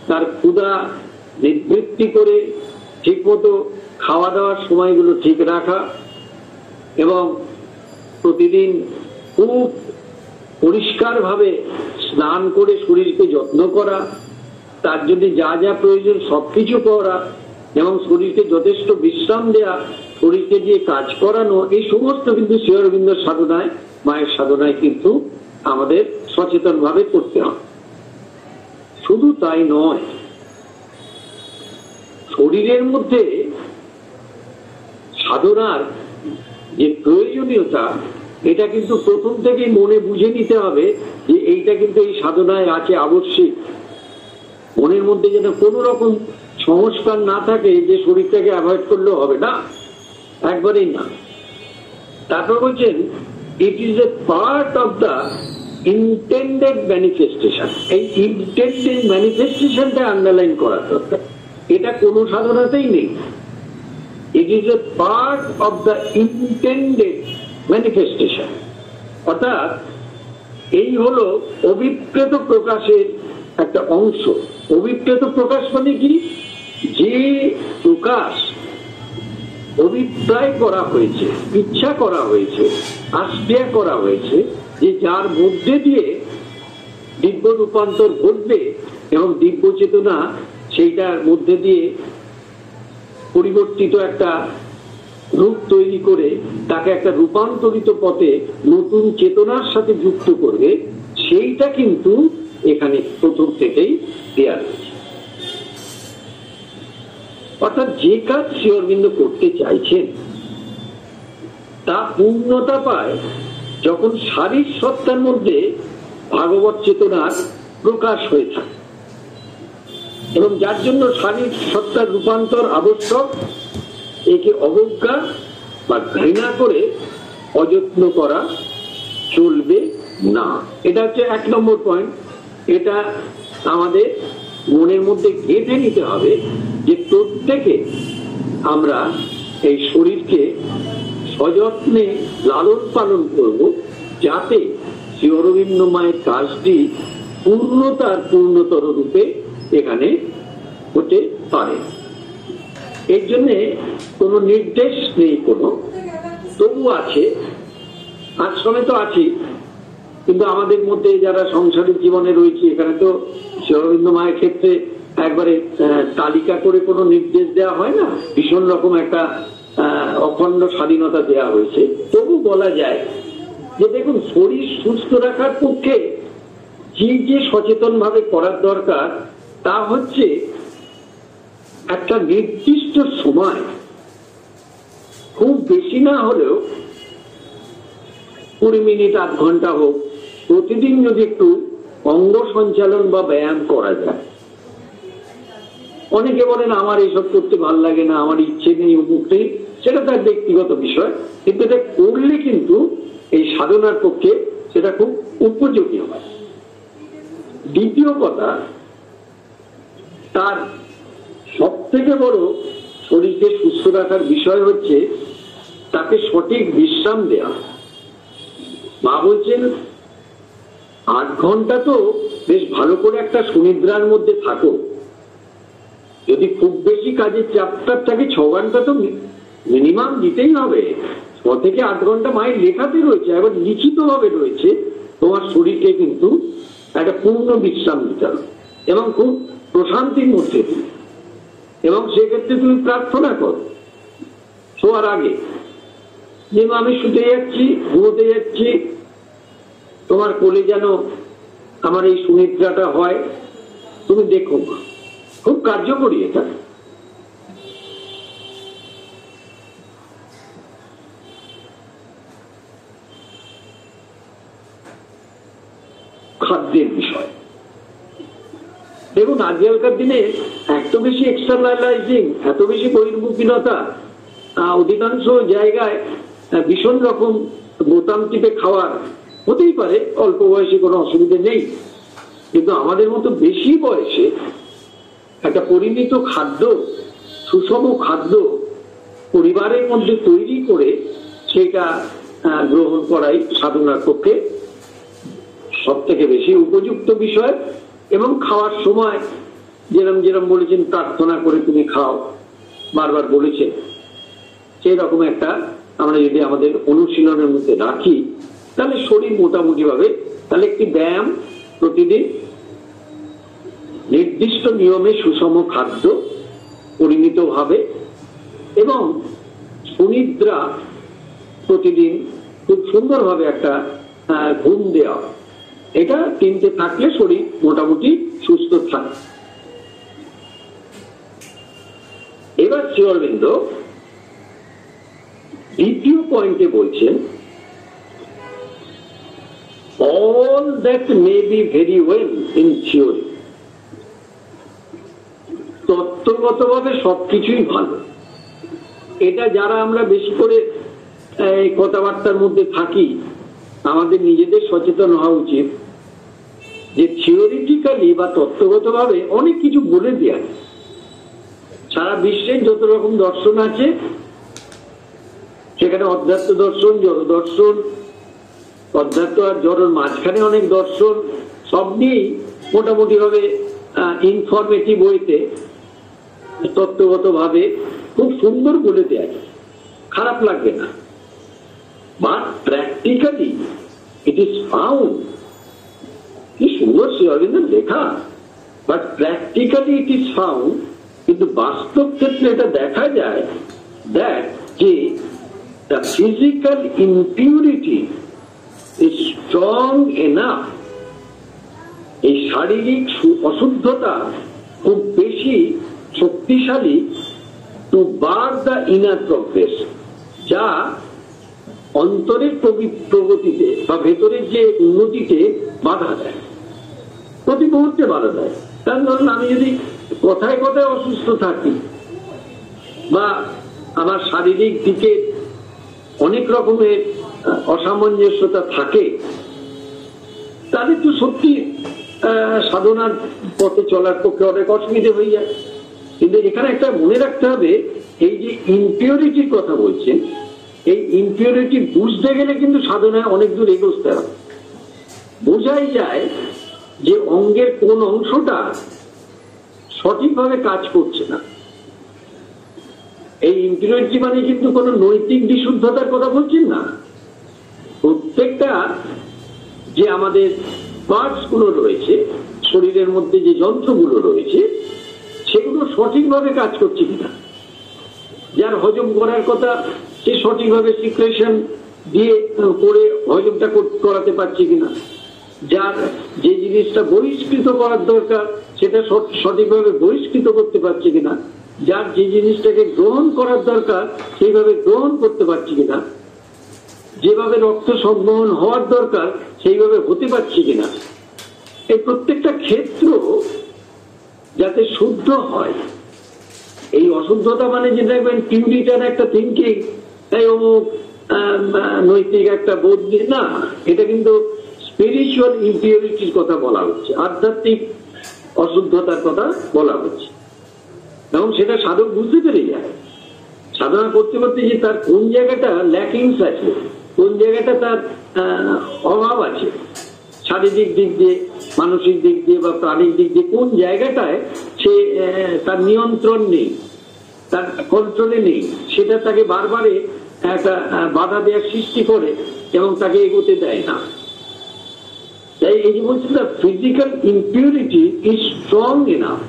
তার ক্ষুধা নিবৃত্তি করে ঠিকমতো খাওয়া দাওয়ার সময়গুলো ঠিক রাখা এবং প্রতিদিন খুব পরিষ্কারভাবে স্নান করে শরীরকে যত্ন করা, তার জন্য যা যা প্রয়োজন সবকিছু করা এবং শরীরকে যথেষ্ট বিশ্রাম দেয়া, শরীরকে দিয়ে কাজ করানো, এই সমস্ত কিন্তু শ্রী অরবিন্দর সাধনায়, মায়ের সাধনায় কিন্তু আমাদের সচেতন ভাবে করতে হবে। শুধু তাই নয়, শরীরের মধ্যে সাধনার যে প্রয়োজনীয়তা, এটা কিন্তু প্রথম থেকেই মনে বুঝে নিতে হবে যে এইটা কিন্তু এই সাধনায় আছে আবশ্যিক। মনের মধ্যে যেন কোন রকম সংস্কার না থাকে যে শরীরটাকে অ্যাভয়েড করলেও হবে না, একবারেই না। তারপর বলছেন it is a part of the intended manifestation. এই ইন্টেন্ডেড ম্যানিফেস্টেশনটা আন্ডারলাইন করা দরকার, এটা কোনো সাধনাতেই নেই। It is a part of the intended manifestation, অর্থাৎ এই হলো অভিপ্রেত প্রকাশের একটা অংশ। অভিপ্রেত প্রকাশ মানে কি? যে প্রকাশ অভিপ্রায় করা হয়েছে, ইচ্ছা করা হয়েছে, আস্পেয়া করা হয়েছে, যে যার মধ্যে দিয়ে দিব্য রূপান্তর ঘটবে এবং দিব্য চেতনা সেইটার মধ্যে দিয়ে পরিবর্তিত একটা রূপ তৈরি করে তাকে একটা রূপান্তরিত পথে নতুন চেতনার সাথে যুক্ত করবে, সেইটা কিন্তু এখানে প্রথম থেকেই দেয়া রয়েছে। অর্থাৎ যে কাজ শ্রী অরবিন্দ করতে চাইছেন তা পূর্ণতা পায় যখন শারীর সত্তার মধ্যে ভাগবত চেতনার প্রকাশ হয়ে থাকে, এবং যার জন্য শারীর সত্তার রূপান্তর আবশ্যক। একে অবজ্ঞা বা ঘৃণা করে অযত্ন করা চলবে না। এটা হচ্ছে 1 নম্বর পয়েন্ট। এটা আমাদের মনের মধ্যে গেঁথে নিতে হবে যে প্রত্যেকে আমরা এই শরীরকে সযত্নে লালন পালন করব, যাতে শ্রী অরবিন্দ মায়ের কাজটি পূর্ণতর রূপে এখানে হতে পারে। এর জন্যে কোনো নির্দেশ নেই, কোনো, তবু আছে, আশ্রমে তো আছি, কিন্তু আমাদের মধ্যে যারা সংসারিক জীবনে রয়েছে, এখানে তো শ্রী অরবিন্দ মায়ের ক্ষেত্রে একবারে তালিকা করে কোনো নির্দেশ দেওয়া হয় না, ভীষণ রকম একটা অখণ্ড স্বাধীনতা দেওয়া হয়েছে। তবু বলা যায় যে দেখুন, শরীর সুস্থ রাখার পক্ষে যে সচেতন ভাবে করার দরকার তা হচ্ছে একটা নির্দিষ্ট সময়, খুব বেশি না হলেও 20 মিনিট 8 ঘন্টা হোক, প্রতিদিন যদি একটু অঙ্গ সঞ্চালন বা ব্যায়াম করা যায়। অনেকে বলেন আমার এইসব করতে ভাল লাগে না, আমার ইচ্ছে নেই, উন্মুখ নেই, সেটা তার ব্যক্তিগত বিষয়, কিন্তু এটা করলে কিন্তু এই সাধনার পক্ষে সেটা খুব উপযোগী হয়। দ্বিতীয় কথা, তার সব থেকে বড় শরীরকে সুস্থ রাখার বিষয় হচ্ছে তাকে সঠিক বিশ্রাম দেওয়া। মা বলছেন 8 ঘন্টা তো বেশ ভালো করে একটা সুনিদ্রার মধ্যে থাকো, যদি খুব বেশি কাজের চাপটা থাকে 6 ঘন্টা তো মিনিমাম দিতেই হবে। 6 থেকে 8 ঘন্টা মায়ের লেখাতে রয়েছে, আবার লিখিত ভাবে রয়েছে। তোমার শরীরকে কিন্তু একটা পূর্ণ বিশ্রাম দিতে হবে এবং খুব প্রশান্তির মধ্যে দিয়ে, এবং সেক্ষেত্রে তুমি প্রার্থনা করো শোয়ার আগে যে আমি শুতে যাচ্ছি, ঘুমোতে যাচ্ছি, তোমার কোলে যেন আমার এই সুনিদ্রাটা হয়। তুমি দেখো, খুব কার্যকরী এটা। খাদ্যের বিষয় দেখুন, আজকালকার দিনে এত বেশি এক্সটার্নালাইজিং, এত বেশি বহির্মুখীনতা, অধিকাংশ জায়গায় ভীষণ রকম বোতাম টিপে খাওয়ার হতেই পারে, অল্প বয়সে কোনো অসুবিধা নেই, কিন্তু আমাদের মতো বেশি বয়সে একটা পরিমিত খাদ্য, সুষম খাদ্য পরিবারের মধ্যে তৈরি করে সেটা গ্রহণ করাই সাধনার পক্ষে সব থেকে বেশি উপযুক্ত বিষয়। এবং খাওয়ার সময় যেরকম বলেছেন প্রার্থনা করে তুমি খাও, বারবার বলেছেন, সেই রকম একটা আমরা যদি আমাদের অনুশীলনের মধ্যে রাখি তাহলে শরীর মোটামুটি ভাবে, তাহলে একটি ব্যায়াম প্রতিদিন, নির্দিষ্ট নিয়মে সুষম খাদ্য পরিমিত ভাবে এবং সুনিদ্রা প্রতিদিন খুব সুন্দরভাবে একটা ঘুম দেওয়া, এটা তিনটে থাকলে শরীর মোটামুটি সুস্থ থাকে। এবার শ্রী অরবিন্দ দ্বিতীয় পয়েন্টে বলছেন, all that may be very well in theory, তত্ত্বগতভাবে সবকিছুই ভালো। এটা যারা আমরা বেশি করে কথাবার্তার মধ্যে থাকি, আমাদের নিজেদের সচেতন হওয়া উচিত যে থিওরিটিক্যালি বা তত্ত্বগতভাবে অনেক কিছু বলে দেয়া। সারা বিশ্বের যত রকম দর্শন আছে সেখানে অধ্যাত্ম দর্শন, জড় দর্শন, অধ্যাত্ম আর জড়ের মাঝখানে অনেক দর্শন, সব নিয়েই মোটামুটি ভাবে ইনফরমেটিভ ওয়েতে তত্ত্বগত ভাবে খুব সুন্দর বলে দেয়া, খারাপ লাগবে না। But practically it is found, কি সুন্দর শ্রী অরবিন্দের লেখা, but practically it is found, কিন্তু বাস্তব ক্ষেত্রে এটা দেখা যায় দ্যাট যে the physical impurity is strong enough, এই শারীরিক অশুদ্ধতা খুব বেশি শক্তিশালী to bar the inner progress, যা অন্তরের প্রগতিতে বা ভেতরের যে উন্নতিতে বাধা দেয়, প্রতি মুহূর্তে বাধা দেয়। তার ধরুন আমি যদি কথায় কথায় অসুস্থ থাকি বা আমার শারীরিক দিকে অনেক রকমের অসামঞ্জস্যতা থাকে, তাহলে তো সত্যি সাধনার পথে চলার পক্ষে অনেক অসুবিধা হয়ে যায়। কিন্তু এখানে একটা মনে রাখতে হবে, এই যে ইম্পিউরিটির কথা বলছেন, এই ইম্পিউরিটি বুঝতে গেলে কিন্তু সাধনায় অনেক দূর এগোতে হবে। বোঝাই যায় যে অঙ্গের কোন অংশটা সঠিকভাবে কাজ করছে না। এই ইম্পিউরিটি মানে কিন্তু কোন নৈতিক বিশুদ্ধতার কথা বলছেন না। প্রত্যেকটা যে আমাদের পার্টস গুলো রয়েছে, শরীরের মধ্যে যে যন্ত্রগুলো রয়েছে, সেগুলো সঠিকভাবে কাজ করছে কিনা, যার হজম করার কথা সে সঠিকভাবে সিক্রেশন দিয়ে করে হজমটা করাতে পারছে কিনা, যার যে জিনিসটা বহিষ্কৃত করার দরকার সেটা সঠিকভাবে বহিষ্কৃত করতে পারছে কিনা, যার যে জিনিসটাকে গ্রহণ করার দরকার সেইভাবে গ্রহণ করতে পারছে কিনা, যেভাবে রক্ত সংবহন হওয়ার দরকার সেইভাবে হতে পারছে কিনা, এই প্রত্যেকটা ক্ষেত্র যাতে শুদ্ধ হয়। এই অশুদ্ধতা মানে যে দেখবেন পিউরিটার একটা থিঙ্কিং, তাই অমুক নৈতিক একটা বোধ না, এটা কিন্তু স্পিরিচুয়াল ইম্পিউরিটির কথা বলা হচ্ছে, আধ্যাত্মিক অশুদ্ধতার কথা বলা হচ্ছে। এবং সেটা সাধক বুঝতে পেরে যায় সাধনা করতে করতে যে তার কোন জায়গাটা ল্যাকিংস আছে, কোন জায়গাটা তার অভাব আছে, শারীরিক দিক দিয়ে, মানসিক দিক দিয়ে বা প্রাণিক দিক দিয়ে কোন জায়গাটায় সে তার নিয়ন্ত্রণ নেই, তার কন্ট্রোলে নেই, সেটা তাকে বারবারে একটা বাধা দেওয়ার সৃষ্টি করে এবং তাকে এগোতে দেয় না। তাই এই যে বলছি না, physical impurity is strong enough,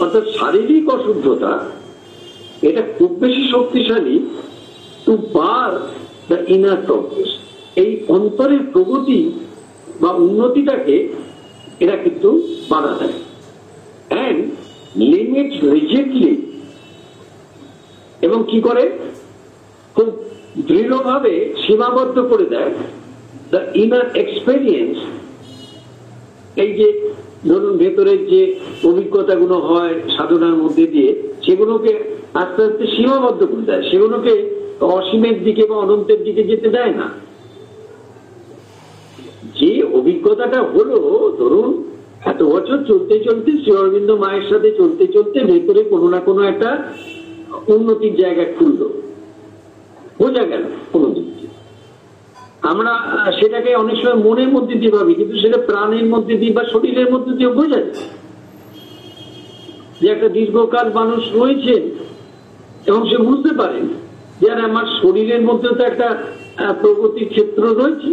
অর্থাৎ শারীরিক অশুদ্ধতা এটা খুব বেশি শক্তিশালী to bar the inner progress, এই অন্তরের প্রগতি বা উন্নতিটাকে এরা কিন্তু বাধা দেয়। অ্যান্ড লিমিট রিজিডলি, এবং কি করে খুব দৃঢ়ভাবে সীমাবদ্ধ করে দেয় দ্য ইনার এক্সপেরিয়েন্স, এই যে ধরুন ভেতরের যে অভিজ্ঞতাগুলো হয় সাধনার মধ্যে দিয়ে, সেগুলোকে আস্তে আস্তে সীমাবদ্ধ করে দেয়, সেগুলোকে অসীমের দিকে বা অনন্তের দিকে যেতে দেয় না। যে অভিজ্ঞতাটা হলো, ধরুন এত বছর চলতে চলতে শ্রী অরবিন্দ মায়ের সাথে চলতে চলতে ভেতরে কোনো না কোনো একটা উন্নতির জায়গা খুললো, বোঝা গেল কোনো দিক দিয়ে। আমরা সেটাকে অনেক সময় মনের মধ্যে দিয়ে ভাবি, কিন্তু সেটা প্রাণের মধ্যে দিয়ে বা শরীরের মধ্যে দিয়ে বোঝা যায় যে একটা দীর্ঘকাল মানুষ রয়েছেন এবং সে বুঝতে পারেন যে আমার শরীরের মধ্যে তো একটা প্রগতির ক্ষেত্র রয়েছে,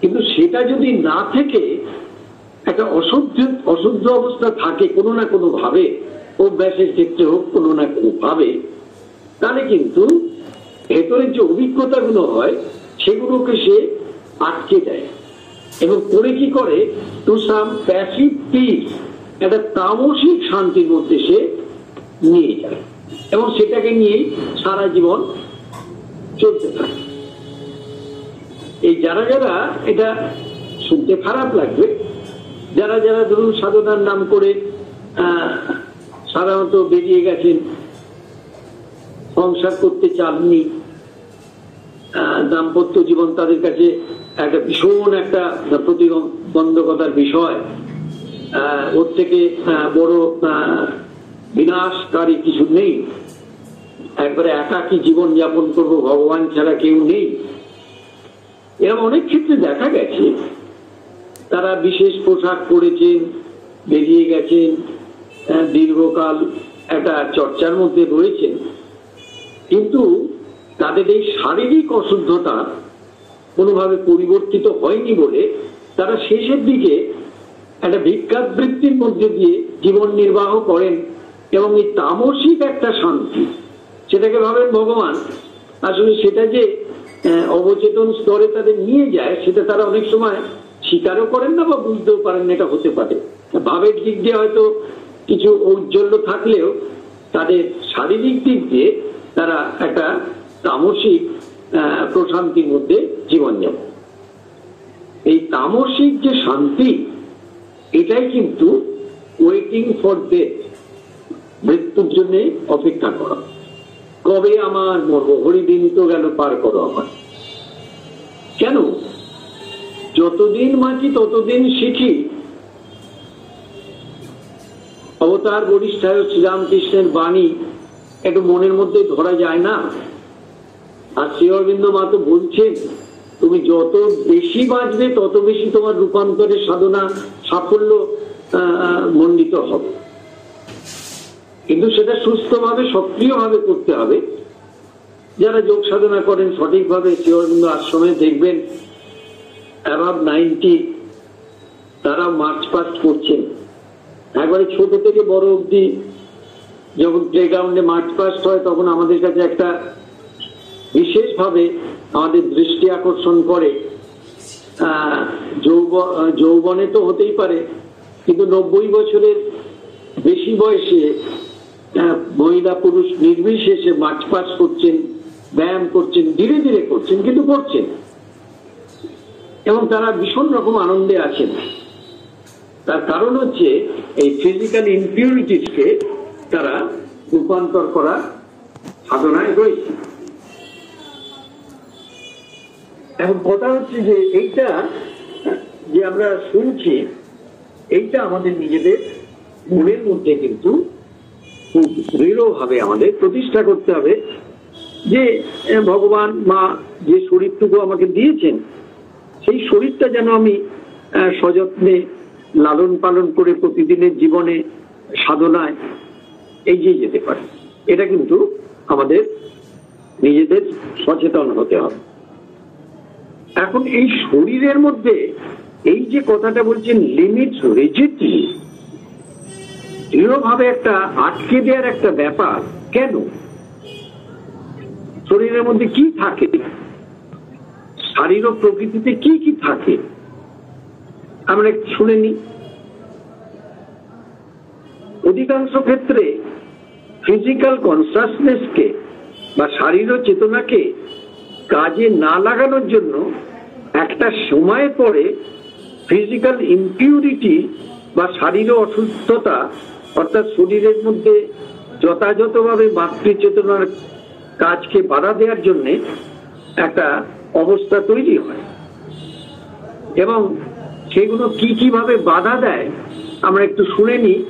কিন্তু সেটা যদি না থেকে একটা অশুদ্ধ অবস্থা থাকে কোনো না কোনো ভাবে, অভ্যাসের ক্ষেত্রে হোক কোনো না কোনো ভাবে, তাহলে কিন্তু ভেতরের যে অভিজ্ঞতাগুলো হয় সেগুলোকে সে আটকে দেয় এবং করে কি করে, টু সাম প্যাসিভ পিস, একটা তামসিক শান্তির মধ্যে সে নিয়ে যায় এবং সেটাকে নিয়েই সারা জীবন চলতে থাকে। এই যারা যারা, এটা শুনতে খারাপ লাগবে, যারা যারা ধরুন সাধনার নাম করে সাধারণত বেরিয়ে গেছেন, সংসার করতে চাননি, দাম্পত্য জীবন তাদের কাছে একটা ভীষণ একটা প্রতিবন্ধকতার বিষয়, ওর থেকে বড় বিনাশকারী কিছু নেই, একবারে একাকী জীবন যাপন করবো, ভগবান ছাড়া কেউ নেই, এরকম অনেক ক্ষেত্রে দেখা গেছে। তারা বিশেষ পোশাক পরেছেন, বেরিয়ে গেছেন, দীর্ঘকাল একটা চর্চার মধ্যে রয়েছেন, কিন্তু তাদের এই শারীরিক অশুদ্ধতা কোনোভাবে পরিবর্তিত হয়নি বলে তারা শেষের দিকে একটা ভিক্ষাবৃত্তির মধ্যে দিয়ে জীবন নির্বাহ করেন এবং এই তামসিক একটা শান্তি, সেটাকে ভাবেন ভগবান। আসলে সেটা যে অবচেতন স্তরে তাদের নিয়ে যায় সেটা তারা অনেক সময় স্বীকারও করেন না বা বুঝতেও পারেন না। এটা হতে পারে ভাবের দিক দিয়ে হয়তো কিছু ঔজ্জ্বল্য থাকলেও তাদের শারীরিক দিক দিয়ে তারা একটা তামসিক প্রশান্তির মধ্যে জীবনযাপন। এই তামসিক যে শান্তি, এটাই কিন্তু ওয়েটিং ফর ডেথ, মৃত্যুর জন্য অপেক্ষা করা। কবে আমার মরবো, হরিদিন তো গেল পার করো আমার। কেন? যতদিন বাঁচি ততদিন শিখি। অবতার বরিষ্ঠায় শ্রীরামকৃষ্ণের বাণী একটু মনের মধ্যে ধরা যায় না? আর শ্রী অরবিন্দ মা তো বলছেন, তুমি যত বেশি বাঁচবে তত বেশি তোমার রূপান্তরের সাধনা সাফল্য মণ্ডিত হবে, কিন্তু সেটা সুস্থভাবে সক্রিয়ভাবে করতে হবে। যারা যোগ সাধনা করেন সঠিকভাবে, শ্রী অরবিন্দ আশ্রমে দেখবেন অ্যাবাভ 90 তারা মার্চ পাস্ট করছেন। একবারে ছোট থেকে বড় অবধি যখন প্লেগ্রাউন্ডে মার্চ পাস্ট হয় তখন আমাদের কাছে একটা বিশেষভাবে আমাদের দৃষ্টি আকর্ষণ করে। যৌবনে তো হতেই পারে, কিন্তু 90 বছরের বেশি বয়সে মহিলা পুরুষ নির্বিশেষে মার্চ পাস্ট করছেন, ব্যায়াম করছেন, ধীরে ধীরে করছেন, কিন্তু করছেন এবং তারা ভীষণ রকম আনন্দে আছেন। তার কারণ হচ্ছে এই ফিজিক্যাল ইমপিউরিটিসকে তারা রূপান্তর করা সাধনায় রয়েছে। এখন কথা হচ্ছে যে এইটা যে আমরা শুনছি, এইটা আমাদের নিজেদের মনের মধ্যে কিন্তু খুব দৃঢ়ভাবে আমাদের প্রতিষ্ঠা করতে হবে যে ভগবান মা যে শরীরটুকু আমাকে দিয়েছেন, সেই শরীরটা যেন আমি সযত্নে লালন পালন করে প্রতিদিনের জীবনে সাধনায় এগিয়ে যেতে পারি। এটা কিন্তু আমাদের নিজেদের সচেতন হতে হবে। এখন এই শরীরের মধ্যে এই যে কথাটা বলছেন লিমিট রিজিডলি, দৃঢ়ভাবে একটা আটকে দেওয়ার একটা ব্যাপার, কেন? শরীরের মধ্যে কি থাকে, শারীরিক প্রকৃতিতে কি কি থাকে আমরা শুনে নি। অধিকাংশ ক্ষেত্রে ফিজিক্যাল কনসাসনেসকে বা শারীরিক চেতনাকে কাজে না লাগানোর জন্য একটা সময় পরে ফিজিক্যাল ইমপিউরিটি বা শারীরিক অসুস্থতা, অর্থাৎ শরীরের মধ্যে যথাযথভাবে মাতৃচেতনার কাজকে বাধা দেওয়ার জন্য একটা অবস্থা তৈরি হয়, এবং সেগুলো কি কিভাবে বাধা দেয় আমরা একটু শুনে নিই।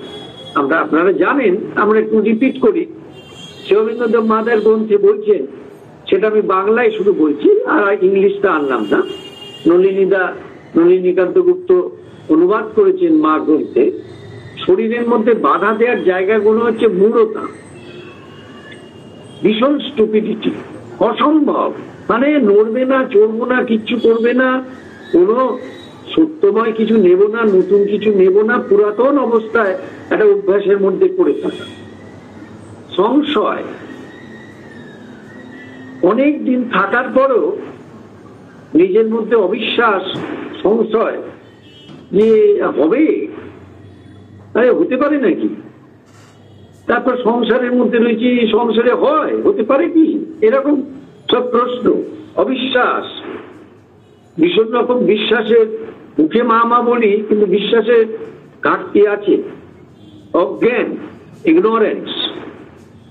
আপনারা জানেন, আমরা একটু রিপিট করি। শ্রী অরবিন্দ মাদার গ্রন্থে বলছেন, সেটা আমি বাংলায় শুধু বলছি, আর ইংলিশটা আনলাম না। নলিনীকান্ত গুপ্ত অনুবাদ করেছেন মা গ্রন্থে। শরীরের মধ্যে বাধা দেওয়ার জায়গাগুলো হচ্ছে মূঢ়তা, ভীষণ স্টুপিডিটি, অসম্ভব, মানে নড়বে না, চড়বো না, কিচ্ছু করবে না, কোনো সত্যময় কিছু নেব না, নতুন কিছু নেব না, পুরাতন অবস্থায় একটা অভ্যাসের মধ্যে পড়ে থাকা, সংশয়, অনেক দিন থাকার পরও নিজের মধ্যে অবিশ্বাস, সংশয় যে হবে, হতে পারে নাকি, তারপর সংসারের মধ্যে রয়েছে, সংসারে হয়, হতে পারে কি, এরকম সব প্রশ্ন, অবিশ্বাস, ভীষণ রকম বিশ্বাসের, মুখে মা মা বলি কিন্তু বিশ্বাসের ঘাটতি আছে, অজ্ঞান, ইগনোরেন্স,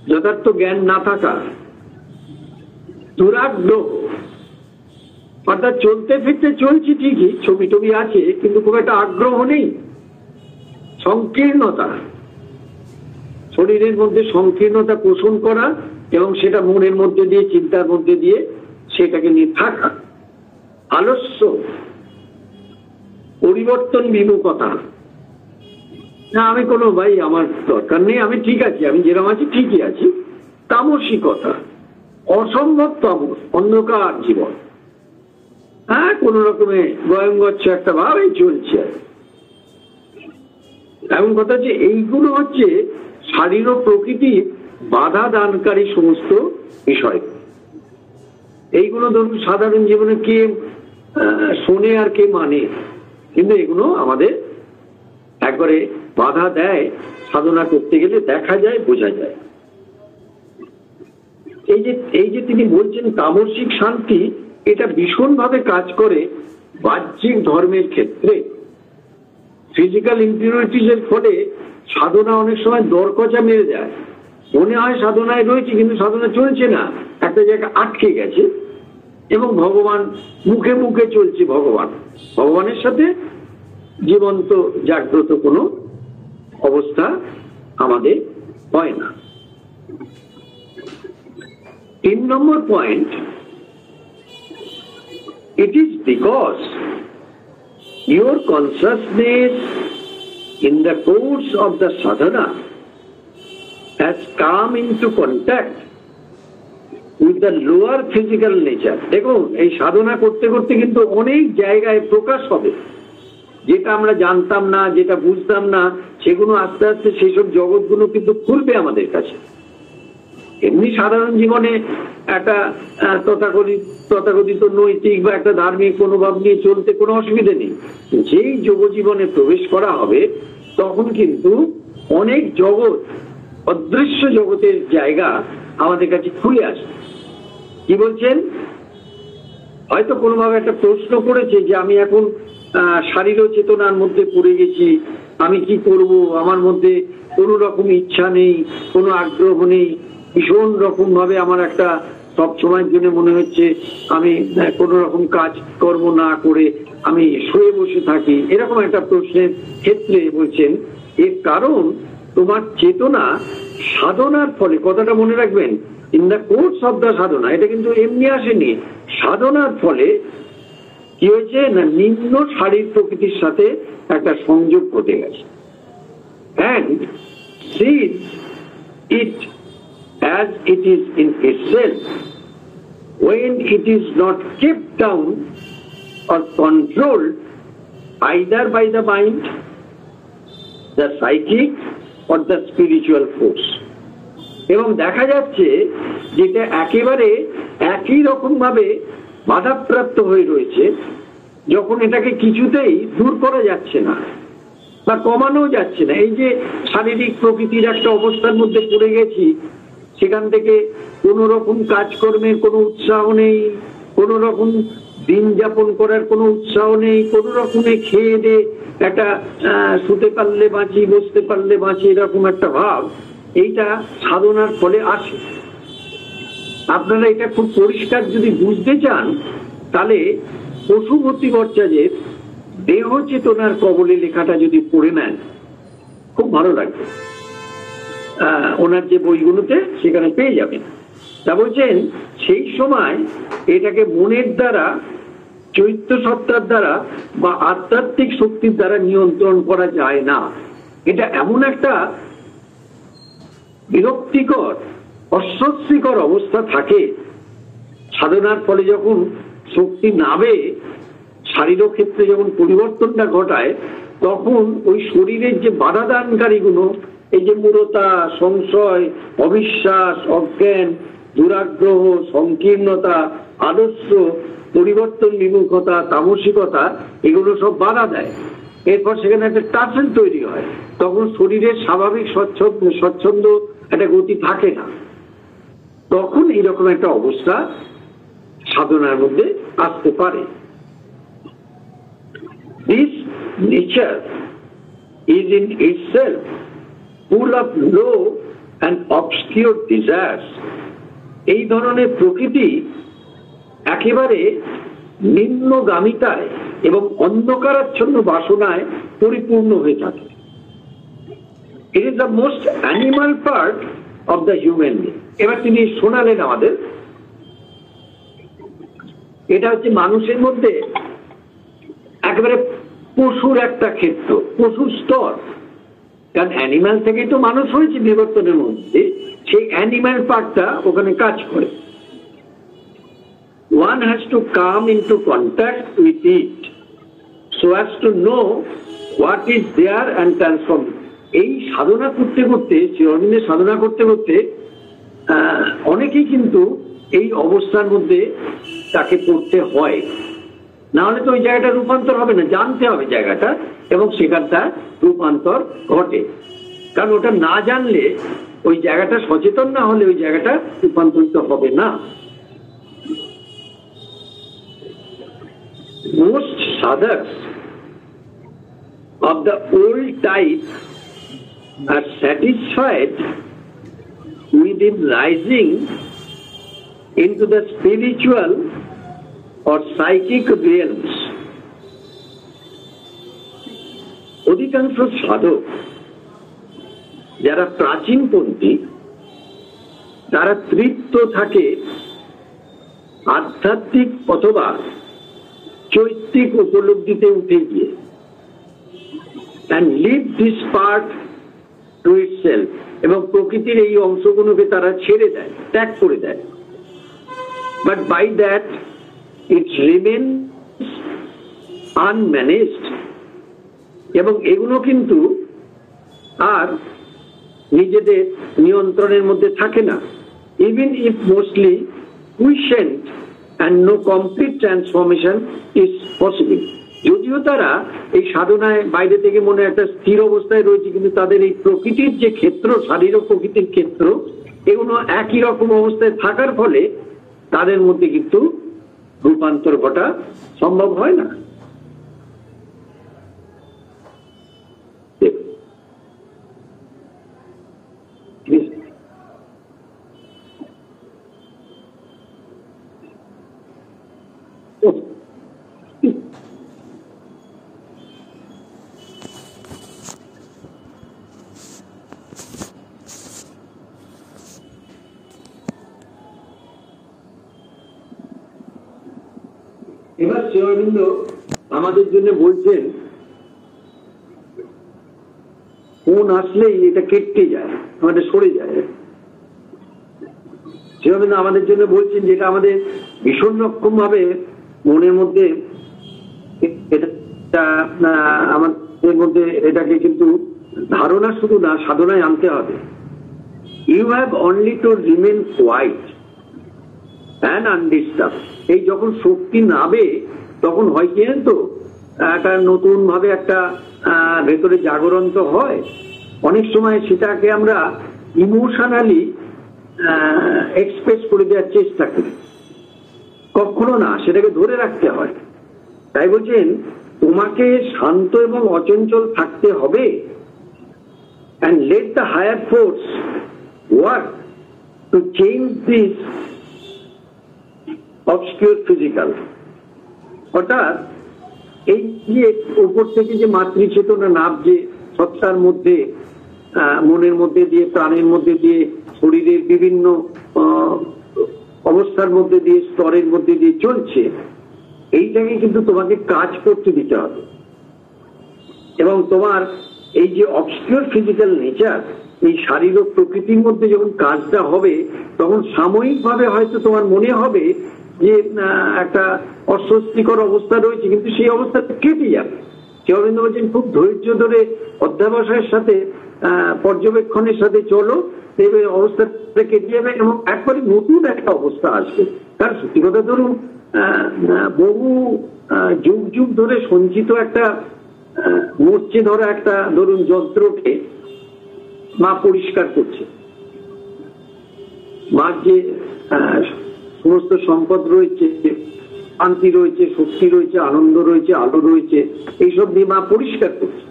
যথার্থ জ্ঞান না থাকা, দুরাগ্রহ, অর্থাৎ চলতে ফিরতে চলছি ঠিকই, ছবি টবি আছে, কিন্তু খুব একটা আগ্রহ নেই, সংকীর্ণতা, শরীরের মধ্যে সংকীর্ণতা পোষণ করা এবং সেটা মনের মধ্যে দিয়ে, চিন্তার মধ্যে দিয়ে সেটাকে নিয়ে থাকা, আলস্য, পরিবর্তন বিমুখতা, না আমি কোনো ভাই আমার দরকার নেই, আমি ঠিক আছি, আমি যেরকম আছি ঠিকই আছি, তামসিকতা, অসম্ভব তামস, অন্ধকার জীবন, হ্যাঁ কোন রকমে গয়ঙ্গচ্ছ একটা ভাবেই চলছে। এমন কথা যে এইগুলো হচ্ছে শারীর প্রকৃতির বাধা দানকারী সমস্ত বিষয়। এইগুলো ধরুন সাধারণ জীবনে কে শোনে আর কে মানে, কিন্তু এগুলো আমাদের একবারে বাধা দেয়, সাধনা করতে গেলে দেখা যায়, বোঝা যায়। এই যে তিনি বলছেন তামসিক শান্তি, এটা ভীষণভাবে কাজ করে বাহ্যিক ধর্মের ক্ষেত্রে। ফিজিক্যাল ইম্পিউরিটিস এর ফলে সাধনা অনেক সময় দরকচা মেরে যায়, মনে হয় সাধনায় রয়েছে কিন্তু সাধনা চলছে না, একটা জায়গা আটকে গেছে, এবং ভগবান মুখে মুখে চলছে, ভগবানের সাথে জীবন্ত জাগ্রত কোনো অবস্থা আমাদের হয় না। 3 নম্বর point, it is because your consciousness in the course of the sadhana has come into contact with the lower physical nature. দেখুন এই সাধনা করতে করতে কিন্তু অনেক জায়গায় প্রকাশ হবে, যেটা আমরা জানতাম না, যেটা বুঝতাম না, সেগুলো আস্তে আস্তে সেইসব জগৎগুলো কিন্তু খুলবে আমাদের কাছে। এমনি সাধারণ জীবনে একটা তথাকথিত নৈতিক বা একটা ধার্মিক মনোভাব নিয়ে চলতে কোনো অসুবিধা নেই। যেই যোগ জীবনে প্রবেশ করা হবে তখন কিন্তু অনেক জগৎ, অদৃশ্য জগতের জায়গা আমাদের কাছে খুলে আসবে। কি বলছেন? হয়তো কোনোভাবে একটা প্রশ্ন করেছে যে আমি এখন শারীর চেতনার মধ্যে পড়ে গেছি, আমি কি করব, আমার মধ্যে কোনো রকম ইচ্ছা নেই, কোনো আগ্রহ নেই, ভীষণ রকম ভাবে আমার একটা সব সময়ের জন্য মনে হচ্ছে আমি কোন রকম কাজ কর্ম না করে আমি শুয়ে বসে থাকি, এরকম একটা প্রশ্নের ক্ষেত্রে বলছেন এর কারণ তোমার চেতনা সাধনার ফলে, কথাটা মনে রাখবেন, in the course of the sadhana, এটা কিন্তু এমনি আসেনি, সাধনার ফলে কি হয়েছে না নিম্ন শারীর প্রকৃতির সাথে একটা সংযোগ ঘটে গেছে। and sees it as it is in itself when it is not kept down or controlled either by the mind, the psychic or the spiritual force. এবং দেখা যাচ্ছে যেটা একেবারে একই রকম ভাবে বাধাপ্রাপ্ত হয়ে রয়েছে, যখন এটাকে কিছুতেই দূর করা যাচ্ছে না বা কমানো যাচ্ছে না। এই যে শারীরিক প্রকৃতির একটা অবস্থার মধ্যে পড়ে গেছি, সেখান থেকে কোন রকম কাজকর্মের কোনো উৎসাহ নেই, কোন রকম দিন যাপন করার কোনো উৎসাহ নেই, কোন রকমে খেয়ে দিয়ে একটা শুতে পারলে বাঁচি, বসতে পারলে বাঁচি, এরকম একটা ভাব, এইটা সাধনার ফলে আসে। আপনারা এটা খুব পরিষ্কার যদি বুঝতে চান তাহলে পশুপতি ভট্টাচার্যের দেহ চেতনার কবলে লেখাটা যদি পড়ে নেন খুব ভালো লাগবে। ওনার যে বইগুলোতে সেখানে পেয়ে যাবেন। তা বলছেন সেই সময় এটাকে মনের দ্বারা, চৈত্য সত্তার দ্বারা বা আধ্যাত্মিক শক্তির দ্বারা নিয়ন্ত্রণ করা যায় না। এটা এমন একটা বিরক্তিকর, অস্বস্তিকর অবস্থা থাকে সাধনার ফলে যখন শক্তি নামে, শারীরিক ক্ষেত্রে যখন পরিবর্তনটা ঘটায়, তখন ওই শরীরের যে বাধাদানকারী গুণ, এই যে মূঢ়তা, সংশয়, অবিশ্বাস, অজ্ঞান, দুরাগ্রহ, সংকীর্ণতা, আদর্শ, পরিবর্তন বিমুখতা, তামসিকতা, এগুলো সব বাধা দেয়। এরপর সেখানে একটা টাসেল তৈরি হয়, তখন শরীরের স্বাভাবিক স্বচ্ছন্দ একটা গতি থাকে না। তখন এইরকম একটা অবস্থা সাধনার মধ্যে আসতে পারে। This nature is in itself full of low and obscure desires. এই ধরনের প্রকৃতি একেবারে নিম্নগামিতায় এবং অন্ধকারাচ্ছন্ন বাসনায় পরিপূর্ণ হয়ে থাকে। It is the most animal part of the human being. এবার তিনি শোনালেন আমাদের, এটা হচ্ছে মানুষের মধ্যে একেবারে পশুর একটা ক্ষেত্র, পশুর স্তর। কারণ অ্যানিম্যাল থেকেই তো মানুষ হয়েছে বিবর্তনের মধ্যে, সেই অ্যানিম্যাল পার্টটা ওখানে কাজ করে। One has to come into contact with it so as to know what is there and transform. এই সাধনা করতে করতে, শ্রী অরবিন্দের সাধনা করতে করতে অনেকেই কিন্তু এই অবস্থার মধ্যে তাকে পড়তে হয়, না হলে তো ওই জায়গাটা রূপান্তর হবে না। জানতে হবে জায়গাটা এবং সেখানটা রূপান্তর ঘটে। কারণ ওটা না জানলে, ওই জায়গাটা সচেতন না হলে ওই জায়গাটা রূপান্তরিত হবে না। Most sadhaks of the old type are satisfied with him rising into the spiritual or psychic realms. অধিকাংশ সাধক যারা প্রাচীনপন্থী, তারা তৃপ্ত থাকে আধ্যাত্মিক অথবা চৈত্তিক উপলব্ধিতে উঠে গিয়ে, and leave this part to itself, এবং প্রকৃতির এই অংশগুলোকে তারা ছেড়ে দেয়, ত্যাগ করে দেয়। But by that it remains unmanaged, এবং এগুলো কিন্তু আর নিজেদের নিয়ন্ত্রণের মধ্যে থাকে না। Even if mostly quiescent and no complete transformation is possible. যদিও তারা এই সাধনায় বাইরে থেকে মনে একটা স্থির অবস্থায় রয়েছে, কিন্তু তাদের এই প্রকৃতির যে ক্ষেত্র, শারীরিক প্রকৃতির ক্ষেত্র, এগুলো একই রকম অবস্থায় থাকার ফলে তাদের মধ্যে কিন্তু রূপান্তর ঘটা সম্ভব হয় না। এবার শ্রী অরবিন্দ আমাদের জন্য বলছেন, কোন আসলেই এটা কেটে যায়, আমাদের সরে যায়। শ্রী অরবিন্দ আমাদের জন্য বলছেন যেটা আমাদের ভীষণ রকম ভাবে মনের মধ্যে, আমাদের মধ্যে এটাকে কিন্তু ধারণা শুধু না, সাধনায় আনতে হবে। You have only to remain quite and undisturbed. এই যখন শক্তি নাবে তখন হয় কি জানেন তো, একটা নতুন ভাবে একটা ভেতরে জাগরণ তো হয়। অনেক সময় সেটাকে আমরা ইমোশনালি এক্সপ্রেস করে দেওয়ার চেষ্টা করি, কখনো না, সেটাকে ধরে রাখতে হয়। তাই বলছেন তোমাকে শান্ত এবং অচঞ্চল থাকতে হবে, and let the higher force work to change this obscure physical, অর্থাৎ এই যে উপর থেকে যে মাতৃচেতনা নামছে সত্তার মধ্যে, মনের মধ্যে দিয়ে, প্রাণের মধ্যে দিয়ে, শরীরের বিভিন্ন অবস্থার মধ্যে দিয়ে, স্তরের মধ্যে দিয়ে চলছে, এইটাকে কিন্তু তোমাকে কাজ করতে দিতে হবে। এবং তোমার এই যে অবসকিউর ফিজিক্যাল নেচার, এই শারীরিক প্রকৃতির মধ্যে যখন কাজটা হবে, তখন সাময়িকভাবে হয়তো তোমার মনে হবে যে একটা অস্বস্তিকর অবস্থা রয়েছে, কিন্তু সেই অবস্থাটা কেটে যাবে। শ্রী অরবিন্দ বলছেন খুব ধৈর্য ধরে অধ্যাবসায়ের সাথে, পর্যবেক্ষণের সাথে চলো, দেখবে অবস্থাটা কেটে যাবে এবং একবারে নতুন একটা অবস্থা আসবে। তার সত্যি কথা, ধরুন বহু যুগ যুগ ধরে সঞ্চিত একটা মরচে ধরা একটা ধরুন যন্ত্রকে মা পরিষ্কার করছে। মার যে সমস্ত সম্পদ রয়েছে, শান্তি রয়েছে, শক্তি রয়েছে, আনন্দ রয়েছে, আলো রয়েছে, এইসব দিয়ে মা পরিষ্কার করছে।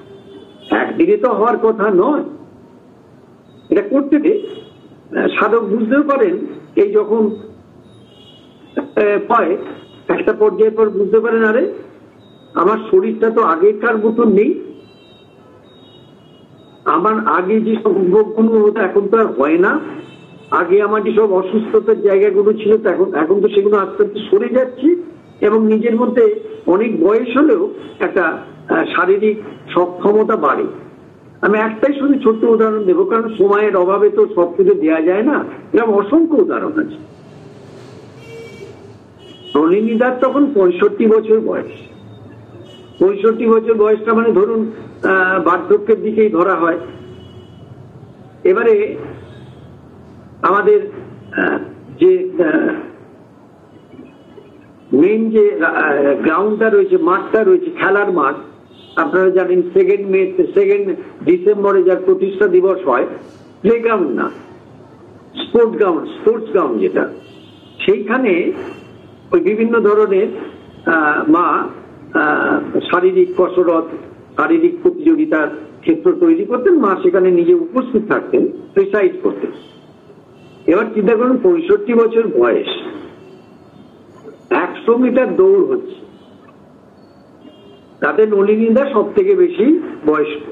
একদিনে তো হওয়ার কথা নয়, এটা করতে সাধক বুঝতেও পারেন। এই যখন পায় একটা পর্যায়ের পর বুঝতে পারেন, আরে আমার শরীরটা তো আগেকার মতন নেই, আমার আগে যে সব রোগগুলো হতো এখন তো আর হয় না, আগে আমার যে সব অসুস্থতার জায়গাগুলো ছিল এখন তো সেগুলো আস্তে আস্তে সরে যাচ্ছে, এবং নিজের মধ্যে অনেক বয়স হলেও একটা শারীরিক সক্ষমতা বাড়ে। আমি একটাই শুধু ছোট্ট উদাহরণ দেবো, কারণ সময়ের অভাবে তো সবকিছু দেওয়া যায় না, এরকম অসংখ্য উদাহরণ আছে। নলিনীদার তখন 65 বছর বয়স। 65 বছর বয়সটা মানে ধরুন বার্ধক্যের দিকেই ধরা হয়। এবারে আমাদের যে মেইন যে গ্রাউন্ডটা রয়েছে, মাঠটা রয়েছে, খেলার মাঠ, আপনারা জানেন 2 ডিসেম্বরে যার প্রতিষ্ঠা দিবস হয়, প্লে গ্রাউন্ড না, স্পোর্টস গ্রাউন্ড যেটা, সেইখানে ওই বিভিন্ন ধরনের মা শারীরিক কসরত, শারীরিক প্রতিযোগিতার ক্ষেত্র তৈরি করতেন। মা সেখানে নিজে উপস্থিত থাকতেন, প্রেসাইজ করতেন। এবার চিন্তা করুন, 65 বছর বয়স, 100 মিটার দৌড় হচ্ছে, তাতে নলিনীদা সব থেকে বেশি বয়স্ক,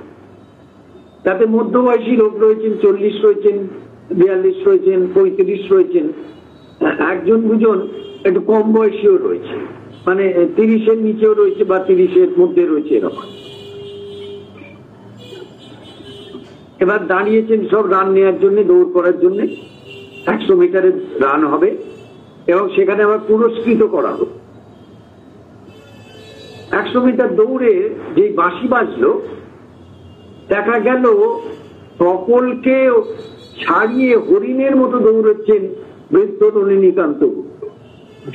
তাতে মধ্যবয়সী লোক রয়েছেন, 40 রয়েছেন, 42 রয়েছেন, 35 রয়েছেন, একজন দুজন একটু কম বয়সীও রয়েছে, মানে 30-এর নিচেও রয়েছে বা 30-এর মধ্যে রয়েছে এরকম। এবার দাঁড়িয়েছেন সব রান নেওয়ার জন্য, দৌড় করার জন্য, 100 মিটারের রান হবে এবং সেখানে আবার পুরস্কৃত করা হবে। 100 মিটার দৌড়ে যে বাঁশি বাজলো, দেখা গেল সকলকে ছাড়িয়ে হরিণের মতো দৌড়চ্ছেন বৃদ্ধ নলিনীকান্ত।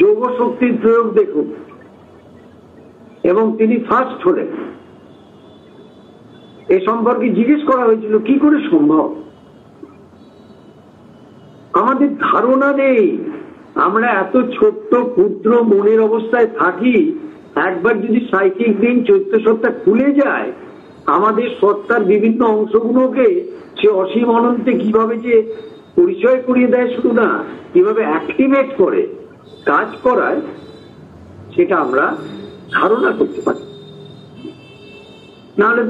যোগ শক্তির প্রয়োগ দেখুন, এবং তিনি ফার্স্ট হলেন। এ সম্পর্কে জিজ্ঞেস করা হয়েছিল কি করে সম্ভব। আমাদের ধারণা নেই, আমরা এত ছোট্ট ক্ষুদ্র মনের অবস্থায় থাকি, একবার যদি সাইকিক দিন চৈত্র সত্তা খুলে যায়, আমাদের সত্তার বিভিন্ন অংশগুলোকে সে অসীম অনন্তে কিভাবে যে পরিচয় করিয়ে দেয়, শুধু না কিভাবে অ্যাক্টিভেট করে কাজ করায়, সেটা আমরা ধারণা করতে পারি। নাহলে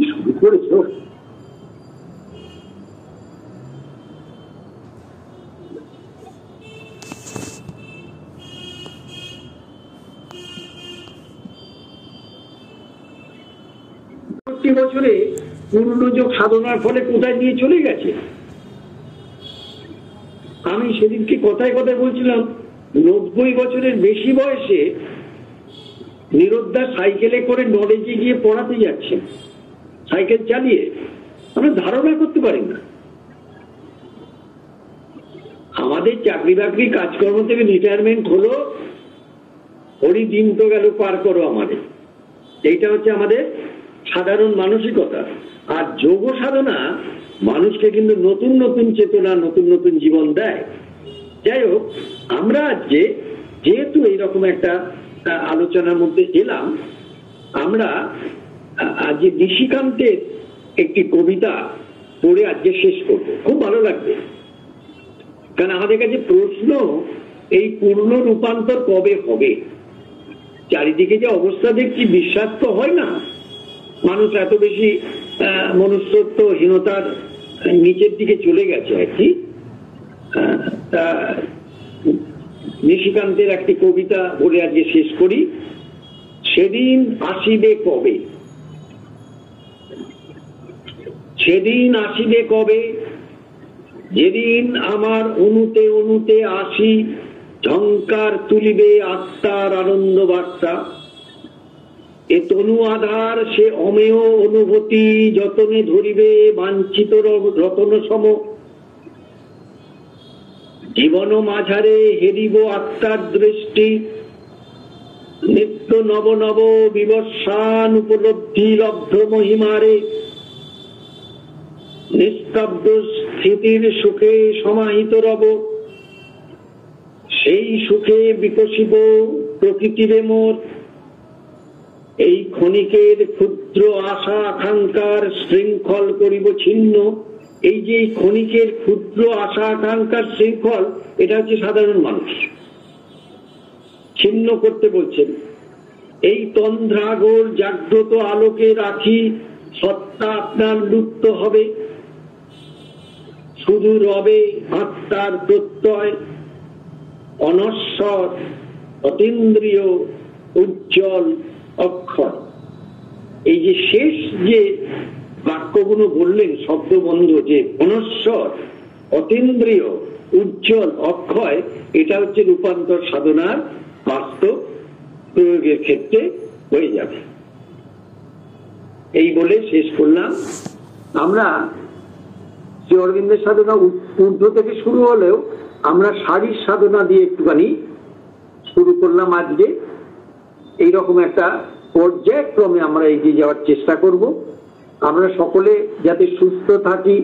শুরু করেছ বছরে পূর্ণযোগ সাধনার ফলে কোথায় নিয়ে চলে গেছে। আমি সেদিনকে কথায় কথায় বলছিলাম, 90 বছরের বেশি বয়সে নিরুদ্ধার সাইকেলে করে নলেজে গিয়ে পড়াতে যাচ্ছে, সাইকেল চালিয়ে। আমরা ধারণা করতে পারি না। আমাদের চাকরি বাকরি কাজকর্ম থেকে রিটায়ারমেন্ট হলো, ওরই দিন তো গেল, পার করো আমাদের। এইটা হচ্ছে আমাদের সাধারণ মানসিকতা। আর যোগ সাধনা মানুষকে কিন্তু নতুন নতুন চেতনা, নতুন নতুন জীবন দেয়। যাই হোক, আমরা আজকে যেহেতু এইরকম একটা আলোচনার মধ্যে এলাম, আমরা আজ নিশিকান্তের একটি কবিতা পড়ে আজকে শেষ করবো, খুব ভালো লাগবে। কারণ আমাদের কাছে প্রশ্ন, এই পূর্ণ রূপান্তর কবে হবে? চারিদিকে যে অবস্থা দেখছি, বিশ্বাস তো হয় না। মানুষ এত বেশি মনুষ্যত্বহীনতার নিচের দিকে চলে গেছে আর কি। তা নিশিকান্তের একটি কবিতা বলে আজকে শেষ করি। সেদিন আসিবে কবে, সেদিন আসিবে কবে, যেদিন আমার অনুতে অনুতে আসি, ঝংকার তুলিবে আত্মার আনন্দ বার্তা। এ তনু আধার সে অমেয় অনুভূতি, যতনে ধরিবে বাঞ্ছিত রতন সম। জীবন মাঝারে হেরিব আত্মার দৃষ্টি, নিত্য নব নব বিবর্ষান উপলব্ধি লব্ধ মহিমারে। নিস্তব্ধ স্থিতির সুখে সমাহিত রব, সেই সুখে বিকশিব প্রকৃতিরে মোর। এই ক্ষণিকের ক্ষুদ্র আশা আকাঙ্ক্ষার শৃঙ্খল করিব ছিন্ন। এই যে ক্ষণিকের ক্ষুদ্র আশা আকাঙ্ক্ষার শৃঙ্খল, এটা হচ্ছে সাধারণ মানুষ ছিন্ন করতে বলছেন। এই তন্দ্রাগর জাগ্রত আলোকে রাখি, সত্তা আপনার লুপ্ত হবে, শুধু রবে আত্মার প্রত্যয়, অনশ্বর অতীন্দ্রিয় উজ্জ্বল অক্ষর। এই যে শেষ যে বাক্যগুলো বললেন শব্দবন্ধ, যে অনশ্বর অতীন্দ্রিয় উজ্জ্বল অক্ষয়, এটা হচ্ছে রূপান্তর সাধনার বাস্তব প্রয়োগের ক্ষেত্রে হয়ে যাবে। এই বলে শেষ করলাম। আমরা শ্রী অরবিন্দের সাধনা ঊর্ধ্ব থেকে শুরু হলেও আমরা সারির সাধনা দিয়ে একটুখানি শুরু করলাম আজকে। এইরকম একটা পর্যায়ক্রমে আমরা এগিয়ে যাওয়ার চেষ্টা করব। আমরা সকলে যাতে সুস্থ থাকি,